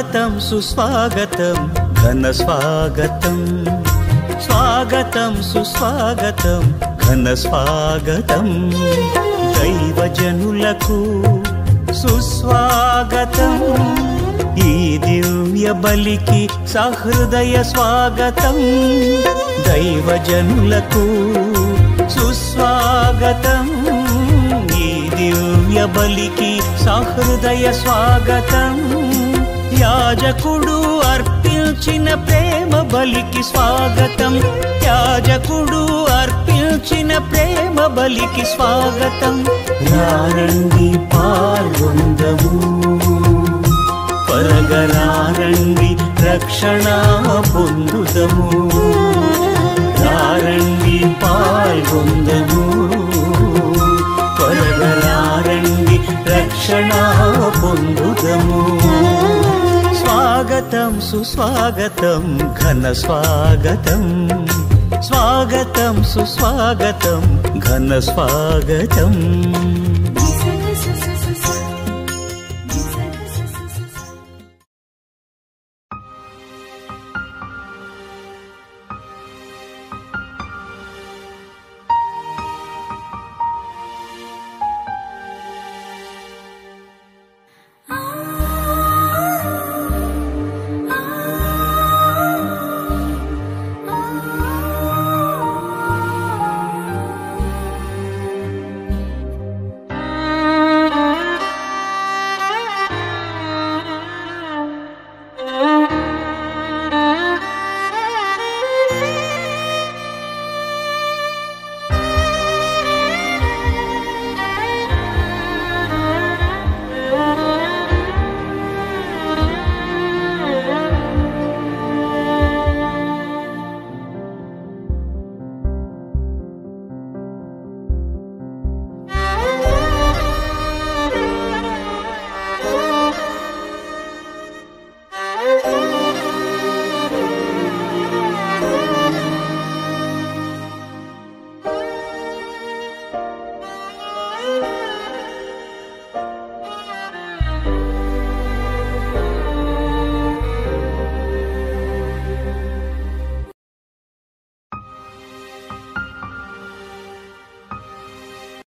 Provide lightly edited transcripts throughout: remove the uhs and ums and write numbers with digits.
స్వాగతం సుస్వాగతం ఘన స్వాగతం, స్వాగతం సుస్వాగతం ఘన స్వాగతం, దైవజనులకు సుస్వాగతం, ఈ దివ్య బలికి సహృదయ స్వాగతం, దైవజనులకు సుస్వాగతం, ఈ దివ్య బలికి సహృదయ స్వాగతం, యాజకుడు అర్పించిన ప్రేమ బలికి స్వాగతం, యాజకుడు అర్పించిన ప్రేమ బలికి స్వాగతం, రారండి పాల్గొందము, త్వరగరారండి రక్షణ పొందుదము, రారండి పాల్గొందము, త్వరగరారండి రక్షణ పొందుదము, స్వాగతం సుస్వాగతం ఘన స్వాగతం, స్వాగతం సుస్వాగతం ఘన స్వాగతం.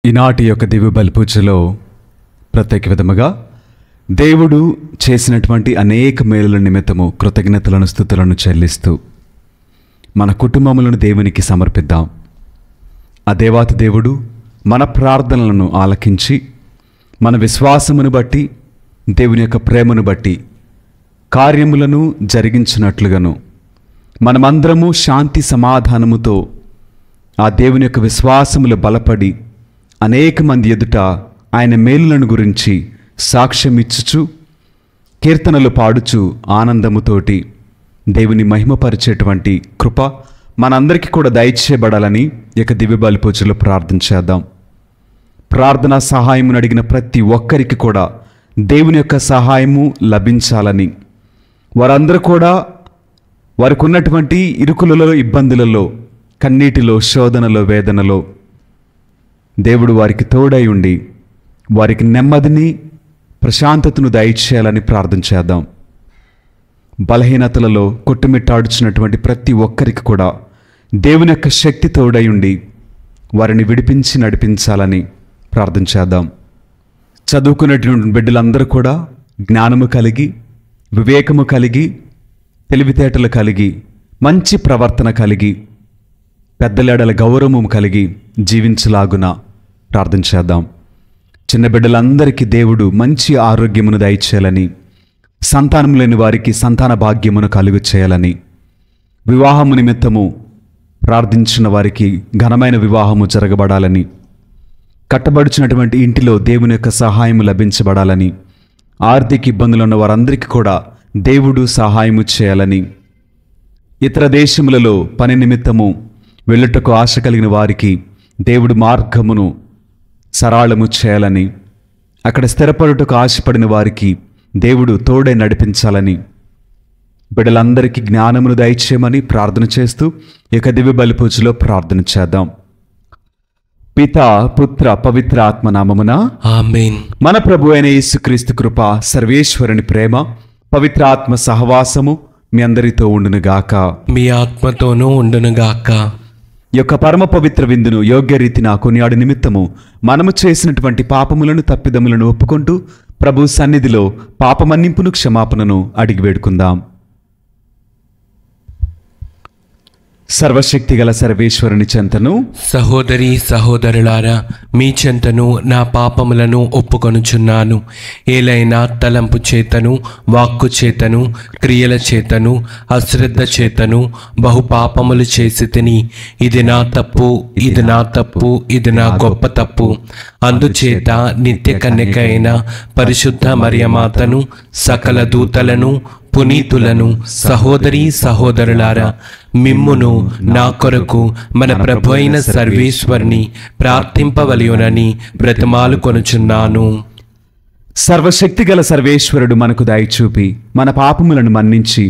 ఈనాటి యొక్క దివ్య బలి పూజలో ప్రత్యేక విధముగా దేవుడు చేసినటువంటి అనేక మేలుల నిమిత్తము కృతజ్ఞతలను స్తుతులను చెల్లిస్తూ మన కుటుంబములను దేవునికి సమర్పిద్దాం. ఆ దేవాతి దేవుడు మన ప్రార్థనలను ఆలకించి మన విశ్వాసమును బట్టి దేవుని యొక్క ప్రేమను బట్టి కార్యములను జరిగించినట్లుగాను మనమందరము శాంతి సమాధానముతో ఆ దేవుని యొక్క విశ్వాసములు బలపడి అనేక మంది ఎదుట ఆయన మేలులను గురించి సాక్ష్యమిచ్చుచు కీర్తనలు పాడుచు ఆనందముతోటి దేవుని మహిమపరిచేటువంటి కృప మనందరికీ కూడా దయచేయబడాలని ఇక దివ్య బలి పూజలో ప్రార్థన చేద్దాం. ప్రార్థనా సహాయమును అడిగిన ప్రతి ఒక్కరికి కూడా దేవుని యొక్క సహాయము లభించాలని, వారందరూ కూడా వారికి ఉన్నటువంటి ఇరుకులలో, ఇబ్బందులలో, కన్నీటిలో, శోధనలో, వేదనలో దేవుడు వారికి తోడై ఉండి వారికి నెమ్మదిని, ప్రశాంతతను దయచేయాలని ప్రార్థన చేద్దాం. బలహీనతలలో కొట్టుమిట్టాడుచున్నటువంటి ప్రతి ఒక్కరికి కూడా దేవుని యొక్క శక్తి తోడై ఉండి వారిని విడిపించి నడిపించాలని ప్రార్థన చేద్దాం. చదువుకున్నటువంటి బిడ్డలందరూ కూడా జ్ఞానము కలిగి, వివేకము కలిగి, తెలివితేటలు కలిగి, మంచి ప్రవర్తన కలిగి, పెద్దలేడల గౌరవము కలిగి జీవించలాగున ప్రార్థన చేద్దాం. చిన్న బిడ్డలందరికీ దేవుడు మంచి ఆరోగ్యమును దయచేయాలని, సంతానం లేని వారికి సంతాన భాగ్యమును కలుగు చేయాలని, వివాహము నిమిత్తము ప్రార్థించిన వారికి ఘనమైన వివాహము జరగబడాలని, కట్టబడుచున్నటువంటి ఇంటిలో దేవుని యొక్క సహాయము లభించబడాలని, ఆర్థిక ఇబ్బందులు ఉన్న వారందరికీ కూడా దేవుడు సహాయము చేయాలని, ఇతర దేశములలో పని నిమిత్తము వెళ్ళుటకు ఆశ కలిగిన వారికి దేవుడు మార్గమును సరళము చేయాలని, అక్కడ స్థిరపడుటకు ఆశపడిన వారికి దేవుడు తోడై నడిపించాలని, బిడ్డలందరికీ జ్ఞానమును దయచేయమని ప్రార్థన చేస్తూ ఇక దివ్య బలి పూజలో ప్రార్థన చేద్దాం. పితా, పుత్ర, పవిత్ర ఆత్మ నామమున ఆమేన్. మన ప్రభు అయిన యేసుక్రీస్తు కృప, సర్వేశ్వరుని ప్రేమ, పవిత్రాత్మ సహవాసము మీ అందరితో ఉండునుగాక. మీ ఆత్మతోనూ ఉండునుగాక. ఈ యొక్క పరమ పవిత్ర విందును యోగ్యరీతిన కొనియాడు నిమిత్తము మనము చేసినటువంటి పాపములను తప్పిదములను ఒప్పుకుంటూ ప్రభు సన్నిధిలో పాపమన్నింపును క్షమాపణను అడిగి వేడుకుందాం. సర్వశక్తిగల సర్వేశ్వరుని చెంతను, సహోదరి సహోదరులారా, మీ చెంతను నా పాపములను ఒప్పుకొనుచున్నాను. ఏలైనా తలంపు చేతను, వాక్కు చేతను, క్రియల చేతను, అశ్రద్ధ చేతను బహు పాపములు చేసి తిని, ఇది నా తప్పు, ఇది నా తప్పు, ఇది నా గొప్ప తప్పు. అందుచేత నిత్య కన్యకైన పరిశుద్ధ మరియమాతను, సకల దూతలను, పునీతులను, సహోదరి సహోదరులారా, మిమ్మును నా కొరకు మన ప్రభు అయిన సర్వేశ్వరుని ప్రార్థింపవలయునని బ్రతిమాలు కొనుచున్నాను. సర్వశక్తిగల సర్వేశ్వరుడు మనకు దయచూపి మన పాపములను మన్నించి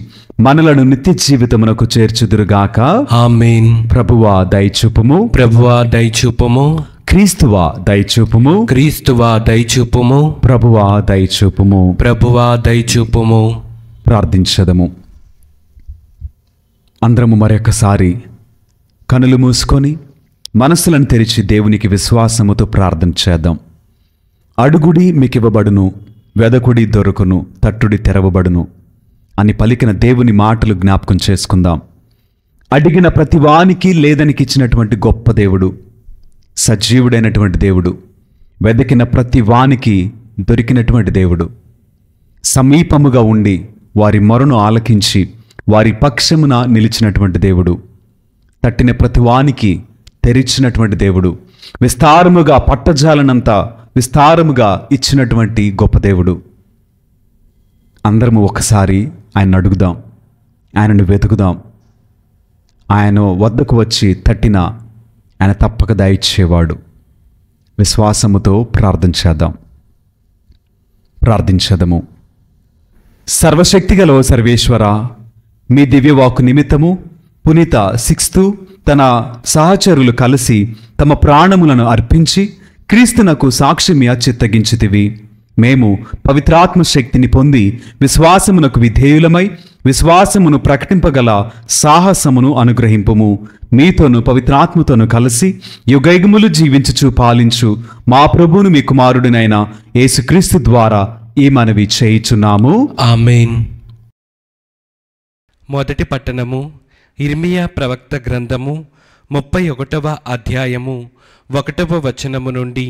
మనలను నిత్య జీవితమునకు చేర్చుదురుగాక. ఆమేన్. ప్రభువా దయచూపుము, ప్రభువా దయచూపుము, క్రీస్తువా దయచూపుము, క్రీస్తువా దయచూపుము, ప్రభువా దయచూపుము. ప్రభువా దయచూపుము. ప్రార్థించదము. అందరము మరొకసారి కనులు మూసుకొని మనసులను తెరిచి దేవునికి విశ్వాసముతో ప్రార్థన చేద్దాం. అడుగుడి మీకివ్వబడును, వెదకుడి దొరుకును, తట్టుడి తెరవబడును అని పలికిన దేవుని మాటలు జ్ఞాపకం చేసుకుందాం. అడిగిన ప్రతి వానికి లేదనికిచ్చినటువంటి గొప్ప దేవుడు, సజీవుడైనటువంటి దేవుడు, వెదకిన ప్రతి వానికి దొరికినటువంటి దేవుడు, సమీపముగా ఉండి వారి మొరను ఆలకించి వారి పక్షమున నిలిచినటువంటి దేవుడు, తట్టిన ప్రతి వానికి తెరిచినటువంటి దేవుడు, విస్తారముగా పట్టజాలనంతా విస్తారముగా ఇచ్చినటువంటి గొప్ప దేవుడు. అందరము ఒకసారి ఆయన అడుగుదాం, ఆయనను వెతుకుదాం. ఆయన వద్దకు వచ్చి తట్టిన ఆయన తప్పక దయచేవాడు. విశ్వాసముతో ప్రార్థించేదము. సర్వశక్తిగల సర్వేశ్వర, మీ దివ్యవాకు నిమిత్తము పునీత సిక్స్తు తన సహచరులు కలిసి తమ ప్రాణములను అర్పించి క్రీస్తునకు సాక్ష్యమియ చిత్తగించితివి. మేము పవిత్రాత్మ శక్తిని పొంది విశ్వాసమునకు విధేయులమై విశ్వాసమును ప్రకటింపగల సాహసమును అనుగ్రహింపుము. మీతోను పవిత్రాత్మతోను కలిసి యుగయుగములు జీవించుచు పాలించు మా ప్రభువును మీ కుమారుడినైన యేసుక్రీస్తు ద్వారా ఈ మనవి చేయుచున్నాము. ఆమేన్. మొదటి పట్టణము ఇర్మియా ప్రవక్త గ్రంథము 31వ అధ్యాయము 1వ వచనము నుండి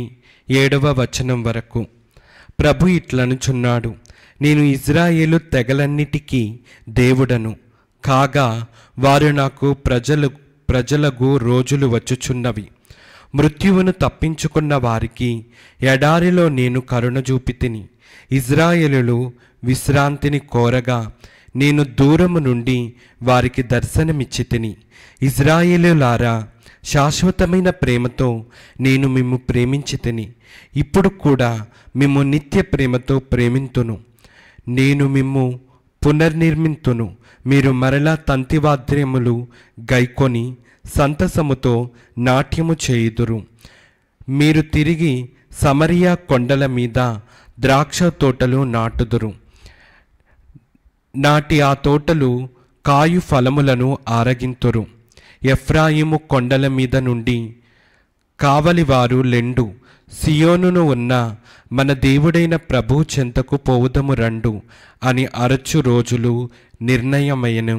7వ వచనం వరకు. ప్రభు ఇట్లనుచున్నాడు, నేను ఇజ్రాయేలు తెగలన్నిటికీ దేవుడను కాగా వారు నాకు ప్రజలకు రోజులు వచ్చుచున్నవి. మృత్యువును తప్పించుకున్న వారికి ఎడారిలో నేను కరుణ చూపితిని. ఇజ్రాయేలులు విశ్రాంతిని కోరగా నేను దూరము నుండి వారికి దర్శనమిచ్చితిని. ఇజ్రాయేలులారా, శాశ్వతమైన ప్రేమతో నేను మిమ్ము ప్రేమించితిని. ఇప్పుడు కూడా మిమ్ము నిత్య ప్రేమతో ప్రేమింతును. నేను మిమ్ము పునర్నిర్మింతును. మీరు మరలా తంతివాద్యములు గైకొని సంతసముతో నాట్యము చేయుదురు. మీరు తిరిగి సమరియా కొండల మీద ద్రాక్ష తోటలు నాటుదురు. నాటి ఆ తోటలు కాయు ఫలములను ఆరగింతురు. ఎఫ్రాయిము కొండల మీద నుండి కావలివారు లెండు. సియోనును ఉన్న మన దేవుడైన ప్రభు చెంతకు పోవుదము రండు అని అరచు రోజులు నిర్ణయమయ్యను.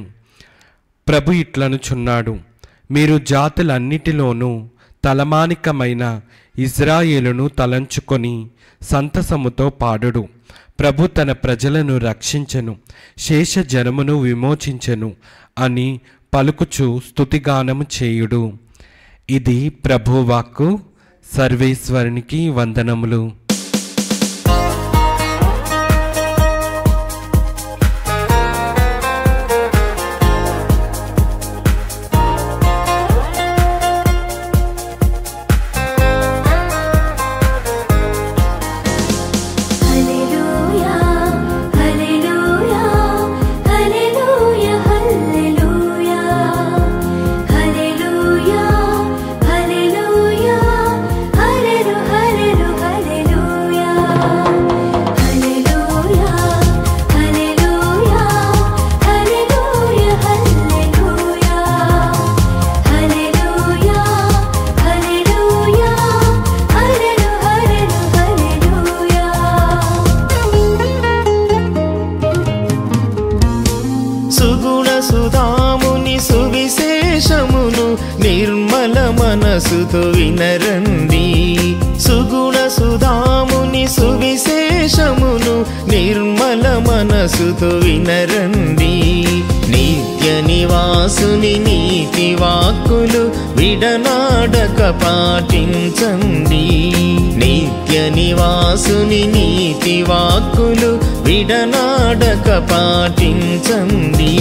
ప్రభు ఇట్లనుచున్నాడు, మీరు జాతులన్నిటిలోనూ తలమానికమైన ఇజ్రాయేలును తలంచుకొని సంతసముతో పాడుడు. ప్రభు తన ప్రజలను రక్షించెను, శేష జనమును విమోచించెను అని పలుకుచు స్తుతిగానము చేయుడు. ఇది ప్రభువాక్కు. సర్వేశ్వరునికి వందనములు. Hallelujah, hallelujah, hallelujah, hallelujah. మనసుతో వినరండి. సుగుణ సుధాముని సువిశేషమును నిర్మల మనసుతో వినరండి. నిత్య నివాసుని నీతి వాక్కులు విడనాడక పాటించండి. నిత్య నివాసుని నీతి వాక్కులు విడనాడక పాటించండి.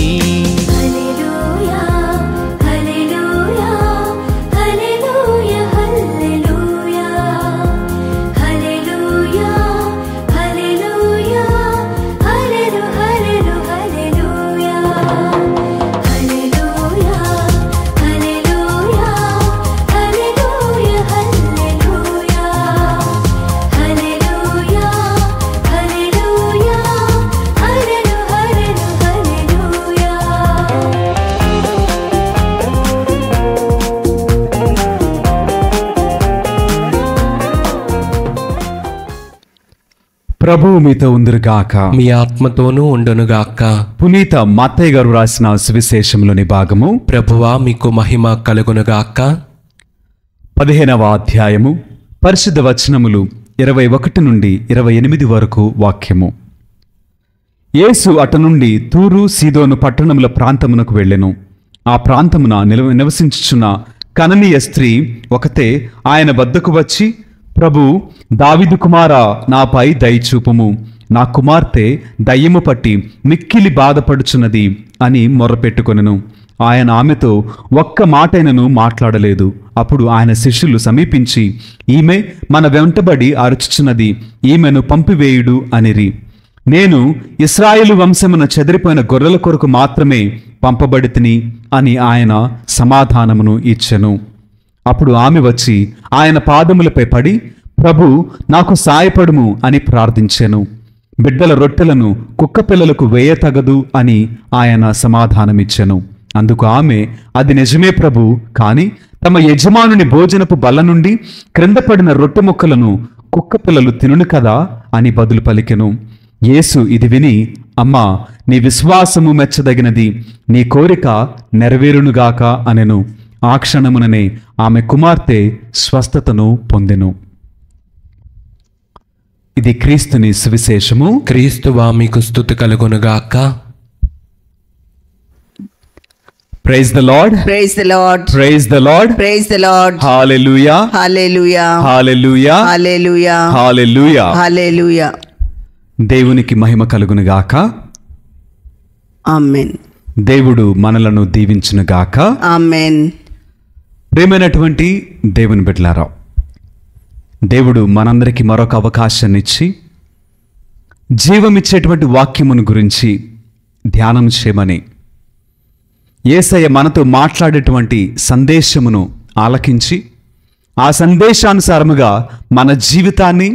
ప్రభువు మీతో ఉందిరుగాక. మీ ఆత్మతోనూ ఉండునుగాక. పునీత మత్తయ్య గారు రాసిన సువిశేషంలోని భాగము. ప్రభువా మీకు మహిమ కలుగునుగాక. 15వ అధ్యాయము పరిశుద్ధ వచనములు 21 నుండి 28 వరకు వాక్యము. యేసు అటు నుండి తూరు సీదోను పట్టణముల ప్రాంతమునకు వెళ్ళెను. ఆ ప్రాంతమున నివసించుచున్న కననీయ స్త్రీ ఒకతే ఆయన వద్దకు వచ్చి, ప్రభు, దావీదు కుమారా, నాపై దయచూపుము, నా కుమార్తె దయ్యము పట్టి మిక్కిలి బాధపడుచున్నది అని మొర్రపెట్టుకొనెను. ఆయన ఆమెతో ఒక్క మాటైనను మాట్లాడలేదు. అప్పుడు ఆయన శిష్యులు సమీపించి, ఈమె మన వెంటబడి అరుచుచున్నది, ఈమెను పంపివేయుడు అనిరి. నేను ఇశ్రాయేలు వంశమున చెదిరిపోయిన గొర్రెల కొరకు మాత్రమే పంపబడితిని అని ఆయన సమాధానమును ఇచ్చెను. అప్పుడు ఆమె వచ్చి ఆయన పాదములపై పడి, ప్రభు, నాకు సాయపడుము అని ప్రార్థించెను. బిడ్డల రొట్టెలను కుక్క పిల్లలకు వేయతగదు అని ఆయన సమాధానమిచ్చెను. అందుకు ఆమె, అది నిజమే ప్రభు, కాని తమ యజమానుని భోజనపు బల్ల నుండి క్రింద పడిన రొట్టె ముక్కలను కుక్క పిల్లలు తినును కదా అని బదులు పలికెను. యేసు ఇది విని, అమ్మా, నీ విశ్వాసము మెచ్చదగినది, నీ కోరిక నెరవేరునుగాక అనెను. ఆ క్షణముననే ఆమె కుమార్తె స్వస్థతను పొందెను. ఇది క్రీస్తుని సువిశేషము. క్రీస్తువా మీకు స్తుతి కలుగునుగాక. Praise the lord, praise the lord, praise the lord, praise the lord. Hallelujah, hallelujah, hallelujah, hallelujah, hallelujah. Hallelujah. దేవునికి మహిమ కలుగునుగాక. ఆమేన్, దేవుడు మనలను దీవించునుగాక. ఆమేన్. ప్రియమైనటువంటి దేవుని బిడ్డలారా, దేవుడు మనందరికీ మరొక అవకాశాన్ని ఇచ్చి జీవమిచ్చేటువంటి వాక్యమును గురించి ధ్యానం చేయమని, యేసయ్య మనతో మాట్లాడేటువంటి సందేశమును ఆలకించి ఆ సందేశానుసారముగా మన జీవితాన్ని,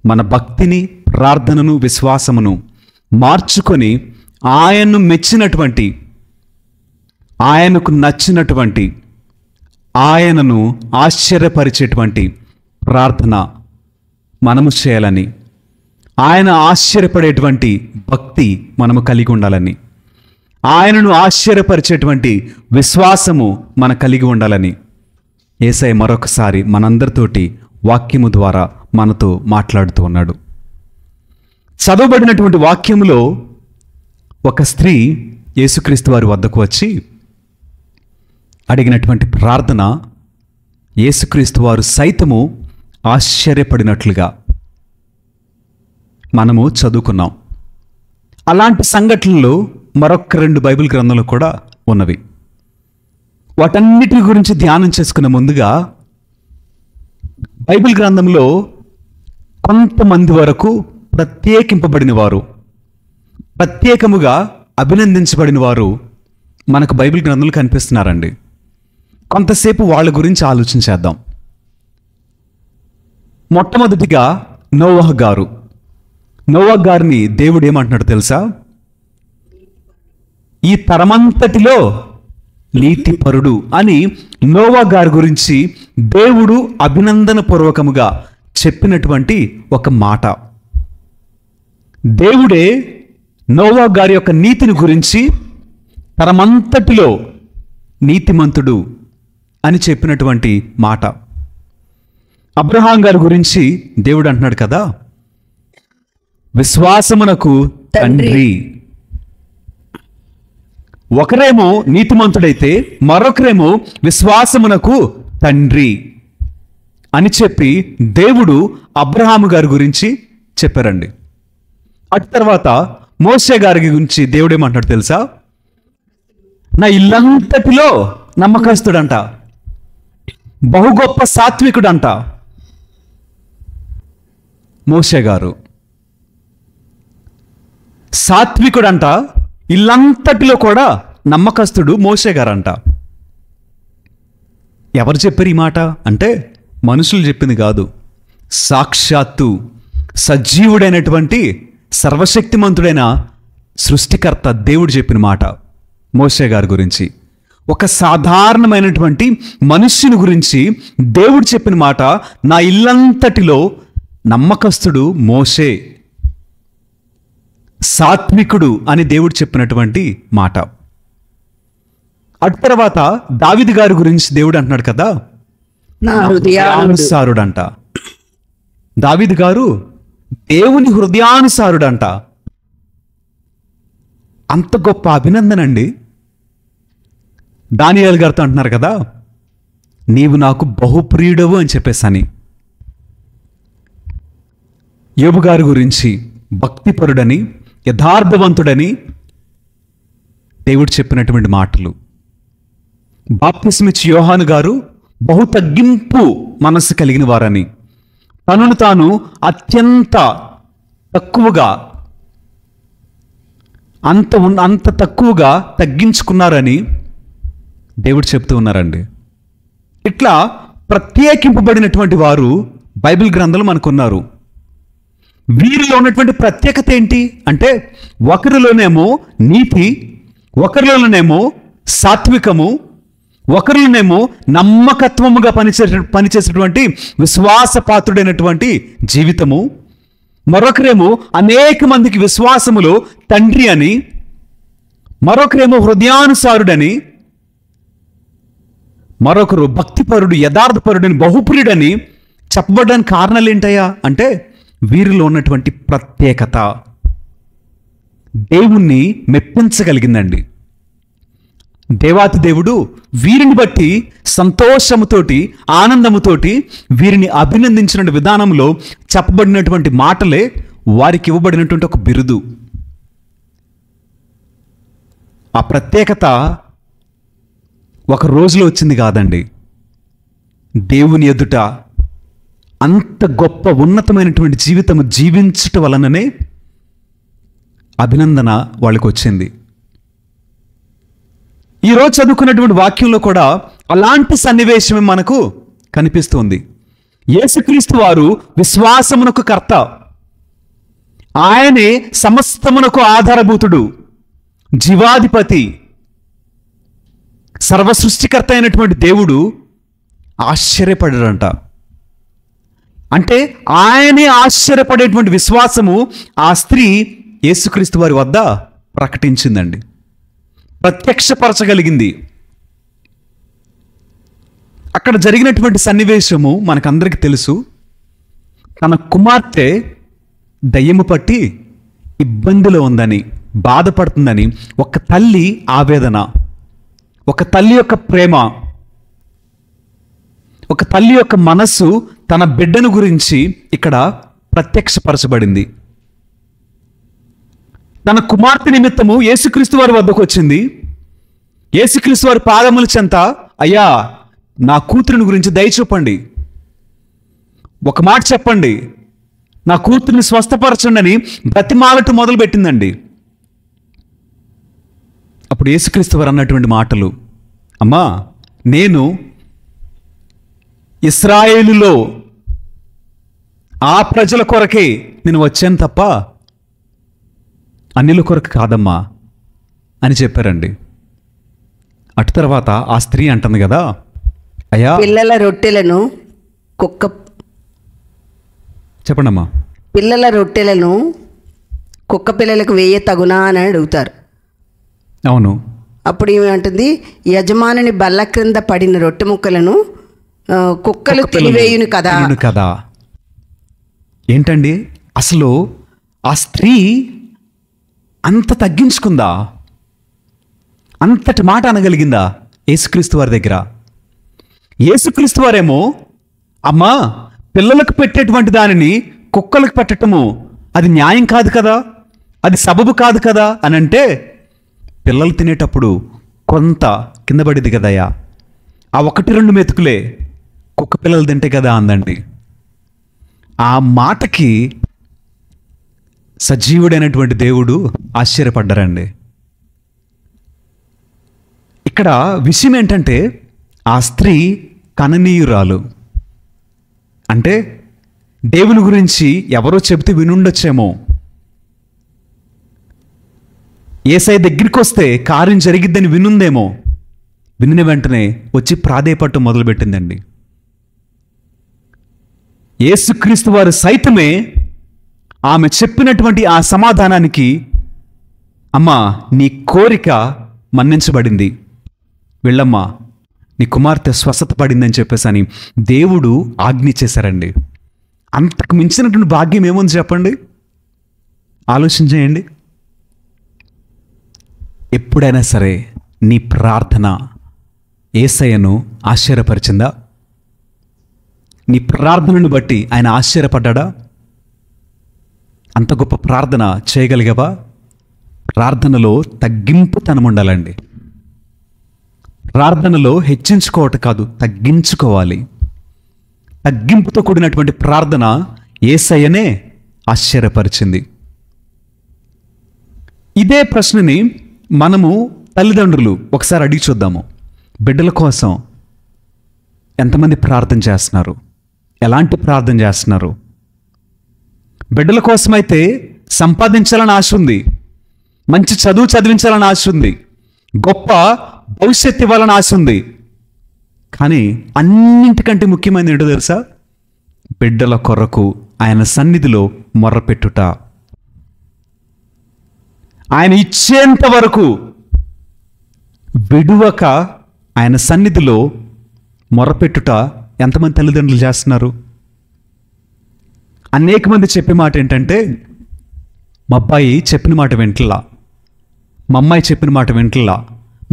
మన భక్తిని, ప్రార్థనను, విశ్వాసమును మార్చుకొని ఆయన్ను మెచ్చినటువంటి, ఆయనకు నచ్చినటువంటి, ఆయనను ఆశ్చర్యపరిచేటువంటి ప్రార్థన మనము చేయాలని, ఆయన ఆశ్చర్యపడేటువంటి భక్తి మనము కలిగి ఉండాలని, ఆయనను ఆశ్చర్యపరిచేటువంటి విశ్వాసము మన కలిగి ఉండాలని యేసయ్య మరొకసారి మనందరితోటి వాక్యము ద్వారా మనతో మాట్లాడుతూ ఉన్నాడు. చదవబడినటువంటి వాక్యములో ఒక స్త్రీ యేసుక్రీస్తు వారి వద్దకు వచ్చి అడిగినటువంటి ప్రార్థన యేసుక్రీస్తు వారు సైతము ఆశ్చర్యపడినట్లుగా మనము చదువుకున్నాం. అలాంటి సంఘటనలు మరొక 2 బైబిల్ గ్రంథాలు కూడా ఉన్నవి. వాటన్నిటి గురించి ధ్యానం చేసుకునే ముందుగా బైబిల్ గ్రంథంలో కొంతమంది వరకు ప్రత్యేకింపబడిన వారు, ప్రత్యేకముగా అభినందించబడిన వారు మనకు బైబిల్ గ్రంథంలో కనిపిస్తున్నారండి. కొంతసేపు వాళ్ళ గురించి ఆలోచించేద్దాం. మొట్టమొదటిగా నోవహ్ గారు. నోవహ్ గారిని దేవుడు ఏమంటున్నాడు తెలుసా? ఈ తరమంతటిలో నీతిపరుడు అని నోవహ్ గారి గురించి దేవుడు అభినందన పూర్వకముగా చెప్పినటువంటి ఒక మాట. దేవుడే నోవహ్ గారి యొక్క నీతిని గురించి తరమంతటిలో నీతిమంతుడు అని చెప్పినటువంటి మాట. అబ్రహాం గారి గురించి దేవుడు అంటున్నాడు కదా, విశ్వాసమునకు తండ్రి. ఒకరేమో నీతిమంతుడైతే మరొకరేమో విశ్వాసమునకు తండ్రి అని చెప్పి దేవుడు అబ్రహాము గారి గురించి చెప్పారండి. అటు తర్వాత మోషే గారి గురించి దేవుడు ఏమంటాడు తెలుసా? నా ఇల్లంతటిలో నమ్మకస్తుడంట, బహు గొప్ప సాత్వికుడంట మోషే గారు. సాత్వికుడంట, ఇల్లంతటిలో కూడా నమ్మకస్తుడు మోషే గారంట. ఎవరు చెప్పారు ఈ మాట అంటే మనుషులు చెప్పింది కాదు, సాక్షాత్తు సజీవుడైనటువంటి సర్వశక్తిమంతుడైన సృష్టికర్త దేవుడు చెప్పిన మాట మోషే గారి గురించి. ఒక సాధారణమైనటువంటి మనుష్యుని గురించి దేవుడు చెప్పిన మాట, నా ఇల్లంతటిలో నమ్మకస్తుడు మోషే, సాత్వికుడు అని దేవుడు చెప్పినటువంటి మాట. అటు తర్వాత దావీదు గారి గురించి దేవుడు అంటున్నాడు కదా, నా హృదయానుసారుడు. హృదయానుసారుడంట. దావీదు గారు దేవుని హృదయానుసారుడంట. అంత గొప్ప అభినందన అండి. దానియేలు గారితో అంటున్నారు కదా, నీవు నాకు బహుప్రియుడవు అని చెప్పేసని. యోబు గారి గురించి భక్తిపరుడని, యథార్థవంతుడని దేవుడు చెప్పినటువంటి మాటలు. బాప్తిస్మిచ్చి యోహాను గారు బహు తగ్గింపు మనస్సు కలిగిన వారని, తనను తాను అత్యంత తక్కువగా అంత తక్కువగా తగ్గించుకున్నారని దేవుడు చెప్తూ ఉన్నారండి. ఇట్లా ప్రత్యేకింపబడినటువంటి వారు బైబిల్ గ్రంథంలో మనకున్నారు. వీరిలో ఉన్నటువంటి ప్రత్యేకత ఏంటి అంటే, ఒకరిలోనేమో నీతి, ఒకరిలోనేమో సాత్వికము, ఒకరిలోనేమో నమ్మకత్వముగా పనిచేసేటువంటి విశ్వాసపాత్రుడైనటువంటి జీవితము, మరొకరేమో అనేక మందికి విశ్వాసములో తండ్రి అని, మరొకరేమో హృదయానుసారుడని, మరొకరు భక్తిపరుడు, యథార్థపరుడని, బహుప్రియుడని చెప్పబడడానికి కారణాలు ఏంటయ్యా అంటే, వీరిలో ఉన్నటువంటి ప్రత్యేకత దేవుణ్ణి మెప్పించగలిగిందండి. దేవాతి దేవుడు వీరిని బట్టి సంతోషముతోటి, ఆనందముతోటి వీరిని అభినందించిన విధానంలో చెప్పబడినటువంటి మాటలే వారికి ఇవ్వబడినటువంటి ఒక బిరుదు. ఆ ప్రత్యేకత ఒక రోజులో వచ్చింది కాదండి. దేవుని ఎదుట అంత గొప్ప ఉన్నతమైనటువంటి జీవితము జీవించటం వలననే అభినందన వాళ్ళకి వచ్చింది. ఈరోజు చదువుకున్నటువంటి వాక్యంలో కూడా అలాంటి సన్నివేశమే మనకు కనిపిస్తుంది. యేసుక్రీస్తు వారు విశ్వాసమునకు కర్త, ఆయనే సమస్తమునకు ఆధారభూతుడు, జీవాధిపతి, సర్వసృష్టికర్త అయినటువంటి దేవుడు ఆశ్చర్యపడాడంట. అంటే ఆయనే ఆశ్చర్యపడేటువంటి విశ్వాసము ఆ స్త్రీ యేసుక్రీస్తు వారి వద్ద ప్రకటించిందండి, ప్రత్యక్షపరచగలిగింది. అక్కడ జరిగినటువంటి సన్నివేశము మనకందరికీ తెలుసు. తన కుమార్తె దయ్యము పట్టి ఇబ్బందిలో ఉందని, బాధపడుతుందని ఒక తల్లి ఆవేదన, ఒక తల్లి యొక్క ప్రేమ, ఒక తల్లి యొక్క మనస్సు తన బిడ్డను గురించి ఇక్కడ ప్రత్యక్షపరచబడింది. తన కుమార్తె నిమిత్తము యేసుక్రీస్తు వారి వద్దకు వచ్చింది. యేసుక్రీస్తు వారి పాదముల చెంత, అయ్యా నా కూతురిని గురించి దయచూపండి, ఒక మాట చెప్పండి, నా కూతురిని స్వస్థపరచండి అని బ్రతిమాలట మొదలుపెట్టిందండి. అప్పుడు యేసుక్రీస్తు వారు అన్నటువంటి మాటలు, అమ్మా నేను ఇశ్రాయేలులో ఆ ప్రజల కొరకే నేను వచ్చాను తప్ప అన్యుల కొరకు కాదమ్మా అని చెప్పారండి. అటు తర్వాత ఆ స్త్రీ అంటుంది కదా, అయ్యా పిల్లల రొట్టెలను చెప్పండమ్మా, పిల్లల రొట్టెలను కుక్క పిల్లలకు వేయ తగునా అని అడుగుతారు. అవును, అప్పుడు ఏమంటుంది, యజమానుని బల్ల క్రింద పడిన రొట్టె ముక్కలను కుక్కలు తినివేయును కదా. కదా ఏంటండి అసలు ఆ స్త్రీ అంత తగ్గించుకుందా? అంతటి మాట అనగలిగిందా యేసుక్రీస్తు వారి దగ్గర? యేసుక్రీస్తు వారేమో అమ్మా పిల్లలకు పెట్టేటువంటి దానిని కుక్కలకు పెట్టటము అది న్యాయం కాదు కదా, అది సబబు కాదు కదా అని అంటే, పిల్లలు తినేటప్పుడు కొంత కింద పడింది కదయ్యా, ఆ 1-2 మెతుకులే కుక్క పిల్లలు తింటే కదా అందండి. ఆ మాటకి సజీవుడైనటువంటి దేవుడు ఆశ్చర్యపడ్డారండి. ఇక్కడ విషయం ఏంటంటే, ఆ స్త్రీ కననీయురాలు. అంటే దేవుని గురించి ఎవరో చెబితే వినుండొచ్చేమో, యేసయ్య దగ్గరికి వస్తే కార్యం జరిగిద్దని వినుందేమో. వినిన వెంటనే వచ్చి ప్రాధేయపట్టు మొదలుపెట్టిందండి. యేసుక్రీస్తు వారు సైతమే ఆమె చెప్పినటువంటి ఆ సమాధానానికి, అమ్మా నీ కోరిక మన్నించబడింది, వెళ్ళమ్మా నీ కుమార్తె స్వస్థత పడిందని చెప్పేసి అని దేవుడు ఆజ్ఞ చేశారండి. అంతకు మించినటువంటి భాగ్యం ఏముంది చెప్పండి? ఆలోచించేయండి. ఎప్పుడైనా సరే నీ ప్రార్థన యేసయ్యను ఆశ్చర్యపరిచిందా? నీ ప్రార్థనను బట్టి ఆయన ఆశ్చర్యపడ్డా? అంత గొప్ప ప్రార్థన చేయగలిగావా? ప్రార్థనలో తగ్గింపుతనం ఉండాలండి. ప్రార్థనలో హెచ్చించుకోవటం కాదు, తగ్గించుకోవాలి. తగ్గింపుతో కూడినటువంటి ప్రార్థన యేసయ్యనే ఆశ్చర్యపరిచింది. ఇదే ప్రశ్నని మనము తల్లిదండ్రులు ఒకసారి అడిగి చూద్దాము. బిడ్డల కోసం ఎంతమంది ప్రార్థన చేస్తున్నారు? ఎలాంటి ప్రార్థన చేస్తున్నారు? బిడ్డల కోసమైతే సంపాదించాలని ఆశ ఉంది, మంచి చదువు చదివించాలని ఆశ ఉంది, గొప్ప భవిష్యత్తు ఇవ్వాలని ఆశ ఉంది. కానీ అన్నింటికంటే ముఖ్యమైనది ఏంటో తెలుసా? బిడ్డల కొరకు ఆయన సన్నిధిలో మొర్రపెట్టుట. ఆయన ఇచ్చేంత వరకు విడువక ఆయన సన్నిధిలో మొరపెట్టుట ఎంతమంది తల్లిదండ్రులు చేస్తున్నారు? అనేక మంది చెప్పే మాట ఏంటంటే, మా అబ్బాయి చెప్పిన మాట వింటలా, మా అమ్మాయి చెప్పిన మాట వింటలా,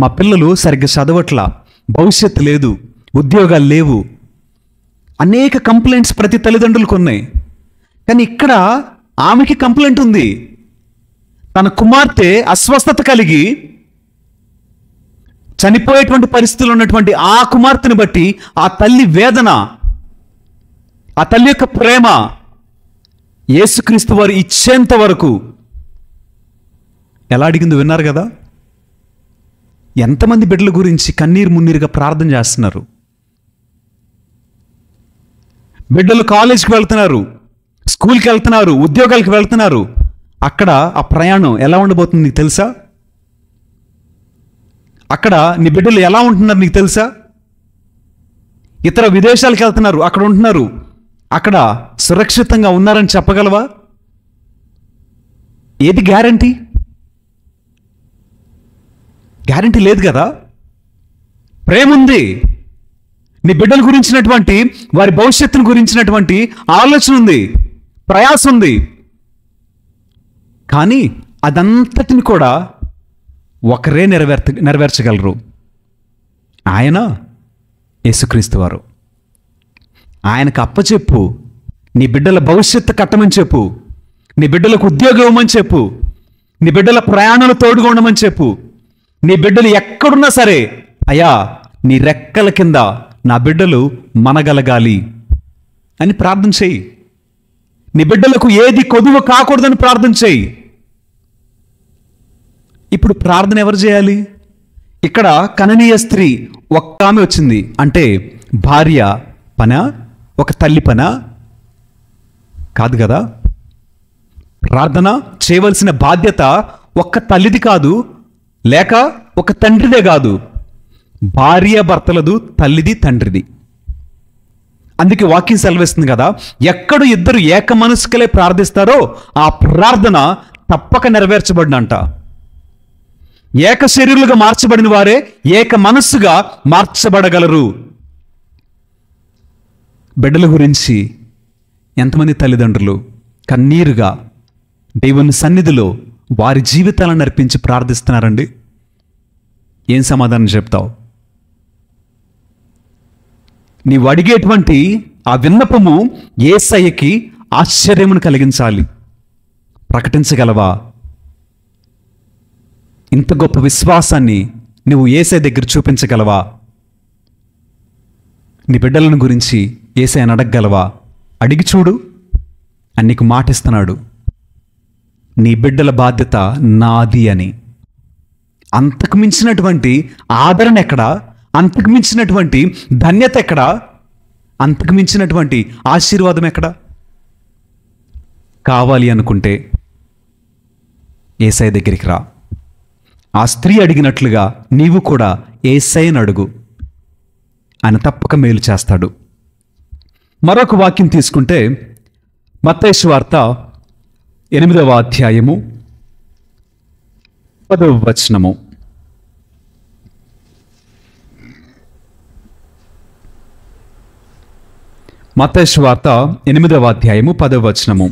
మా పిల్లలు సరిగ్గా చదవట్లా, భవిష్యత్తు లేదు, ఉద్యోగాలు లేవు. అనేక కంప్లైంట్స్ ప్రతి తల్లిదండ్రులకు ఉన్నాయి. కానీ ఇక్కడ ఆమెకి కంప్లైంట్ ఉంది. తన కుమార్తె అస్వస్థత కలిగి చనిపోయేటువంటి పరిస్థితుల్లో ఉన్నటువంటి ఆ కుమార్తెను బట్టి ఆ తల్లి వేదన, ఆ తల్లి యొక్క ప్రేమ యేసుక్రీస్తు వారు ఇచ్చేంత వరకు ఎలా అడిగిందో విన్నారు కదా. ఎంతమంది బిడ్డల గురించి కన్నీరు మున్నీరుగా ప్రార్థన చేస్తున్నారు. బిడ్డలు కాలేజీకి వెళ్తున్నారు, స్కూల్కి వెళ్తున్నారు, ఉద్యోగాలకు వెళ్తున్నారు. అక్కడ ఆ ప్రయాణం ఎలా ఉండబోతుంది నీకు తెలుసా? అక్కడ నీ బిడ్డలు ఎలా ఉంటున్నారు నీకు తెలుసా? ఇతర విదేశాలకు వెళ్తున్నారు, అక్కడ ఉంటున్నారు, అక్కడ సురక్షితంగా ఉన్నారని చెప్పగలవా? ఏది గ్యారంటీ? గ్యారంటీ లేదు కదా. ప్రేమ ఉంది, నీ బిడ్డల గురించినటువంటి వారి భవిష్యత్తును గురించినటువంటి ఆలోచన ఉంది, ప్రయాస ఉంది. కానీ అదంతటిని కూడా ఒకరే నెరవేర్చగలరు. ఆయన యేసుక్రీస్తు వారు. ఆయనకు అప్పచెప్పు, నీ బిడ్డల భవిష్యత్తు కట్టమని చెప్పు, నీ బిడ్డలకు ఉద్యోగం ఇవ్వమని చెప్పు, నీ బిడ్డల ప్రయాణాలు తోడుగా ఉండమని చెప్పు. నీ బిడ్డలు ఎక్కడున్నా సరే, అయ్యా నీ రెక్కల కింద నా బిడ్డలు మనగలగాలి అని ప్రార్థన చేయి. నీ బిడ్డలకు ఏది కొదువ కాకూడదని ప్రార్థన చేయి. ఇప్పుడు ప్రార్థన ఎవరు చేయాలి? ఇక్కడ కననీయ స్త్రీ ఒక్క ఆమె వచ్చింది అంటే భార్య పనా, ఒక తల్లి పనా? కాదు కదా. ప్రార్థన చేయవలసిన బాధ్యత ఒక్క తల్లిది కాదు, లేక ఒక తండ్రిదే కాదు, భార్య భర్తలదు, తల్లిది తండ్రిది. అందుకే వాక్యం సెలవిస్తుంది కదా, ఎక్కడ ఇద్దరు ఏక మనసుకలే ప్రార్థిస్తారో ఆ ప్రార్థన తప్పక నెరవేర్చబడినంట. ఏక శరీరులుగా మార్చబడిన వారే ఏక మనస్సుగా మార్చబడగలరు. బిడ్డల గురించి ఎంతమంది తల్లిదండ్రులు కన్నీరుగా దేవుని సన్నిధిలో వారి జీవితాలను అర్పించి ప్రార్థిస్తున్నారండి? ఏం సమాధానం చెప్తావు? నీవు అడిగేటువంటి ఆ విన్నపము యేసయ్యకి ఆశ్చర్యమును కలిగించాలి. ప్రకటించగలవా? ఇంత గొప్ప విశ్వాసాన్ని నువ్వు యేసయ్య దగ్గర చూపించగలవా? నీ బిడ్డలను గురించి యేసయ్యని అడగగలవా? అడిగి చూడు, అని నీకు మాటిస్తున్నాడు. నీ బిడ్డల బాధ్యత నాది అని. అంతకు మించినటువంటి ఆదరణ ఎక్కడా? అంతకు మించినటువంటి ధన్యత ఎక్కడా? అంతకు మించినటువంటి ఆశీర్వాదం ఎక్కడా? కావాలి అనుకుంటే యేసయ్య దగ్గరికి రా. ఆ స్త్రీ అడిగినట్లుగా నీవు కూడా యేసయ్యని అడుగు. ఆయన తప్పక మేలు చేస్తాడు. మరొక వాక్యం తీసుకుంటే మత్తయి సువార్త 8వ అధ్యాయము 10వ వచనము. మత్తయి సువార్త 8వ అధ్యాయము 10వ వచనము.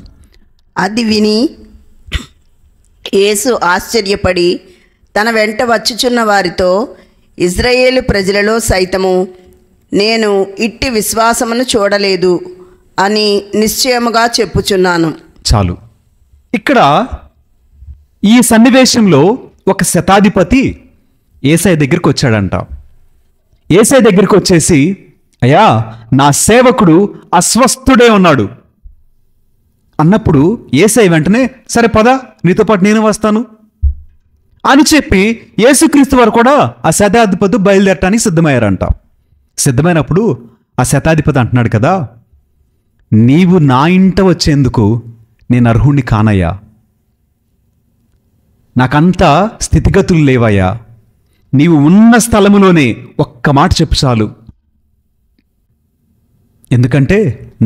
అది విని యేసు ఆశ్చర్యపడి తన వెంట వచ్చుచున్న వారితో, ఇజ్రాయేలు ప్రజలలో సైతము నేను ఇట్టి విశ్వాసమును చూడలేదు అని నిశ్చయముగా చెప్పుచున్నాను. చాలు. ఇక్కడ ఈ సన్నివేశంలో ఒక శతాధిపతి యేసయ్య దగ్గరికి వచ్చాడంట. యేసయ్య దగ్గరికి వచ్చేసి, అయ్యా, నా సేవకుడు అస్వస్థుడే ఉన్నాడు అన్నప్పుడు యేసయ్య వెంటనే, సరే పద, నీతో పాటు నేను వస్తాను అని చెప్పి యేసుక్రీస్తు వారు కూడా ఆ శతాధిపతి బయలుదేరటానికి సిద్ధమయ్యారంట. సిద్ధమైనప్పుడు ఆ శతాధిపతి అంటున్నాడు కదా, నీవు నా ఇంట వచ్చేందుకు నేను అర్హుణ్ణి కానయ్యా, నాకంతా స్థితిగతులు లేవయ్యా, నీవు ఉన్న స్థలములోనే ఒక్క మాట చెప్పు చాలు, ఎందుకంటే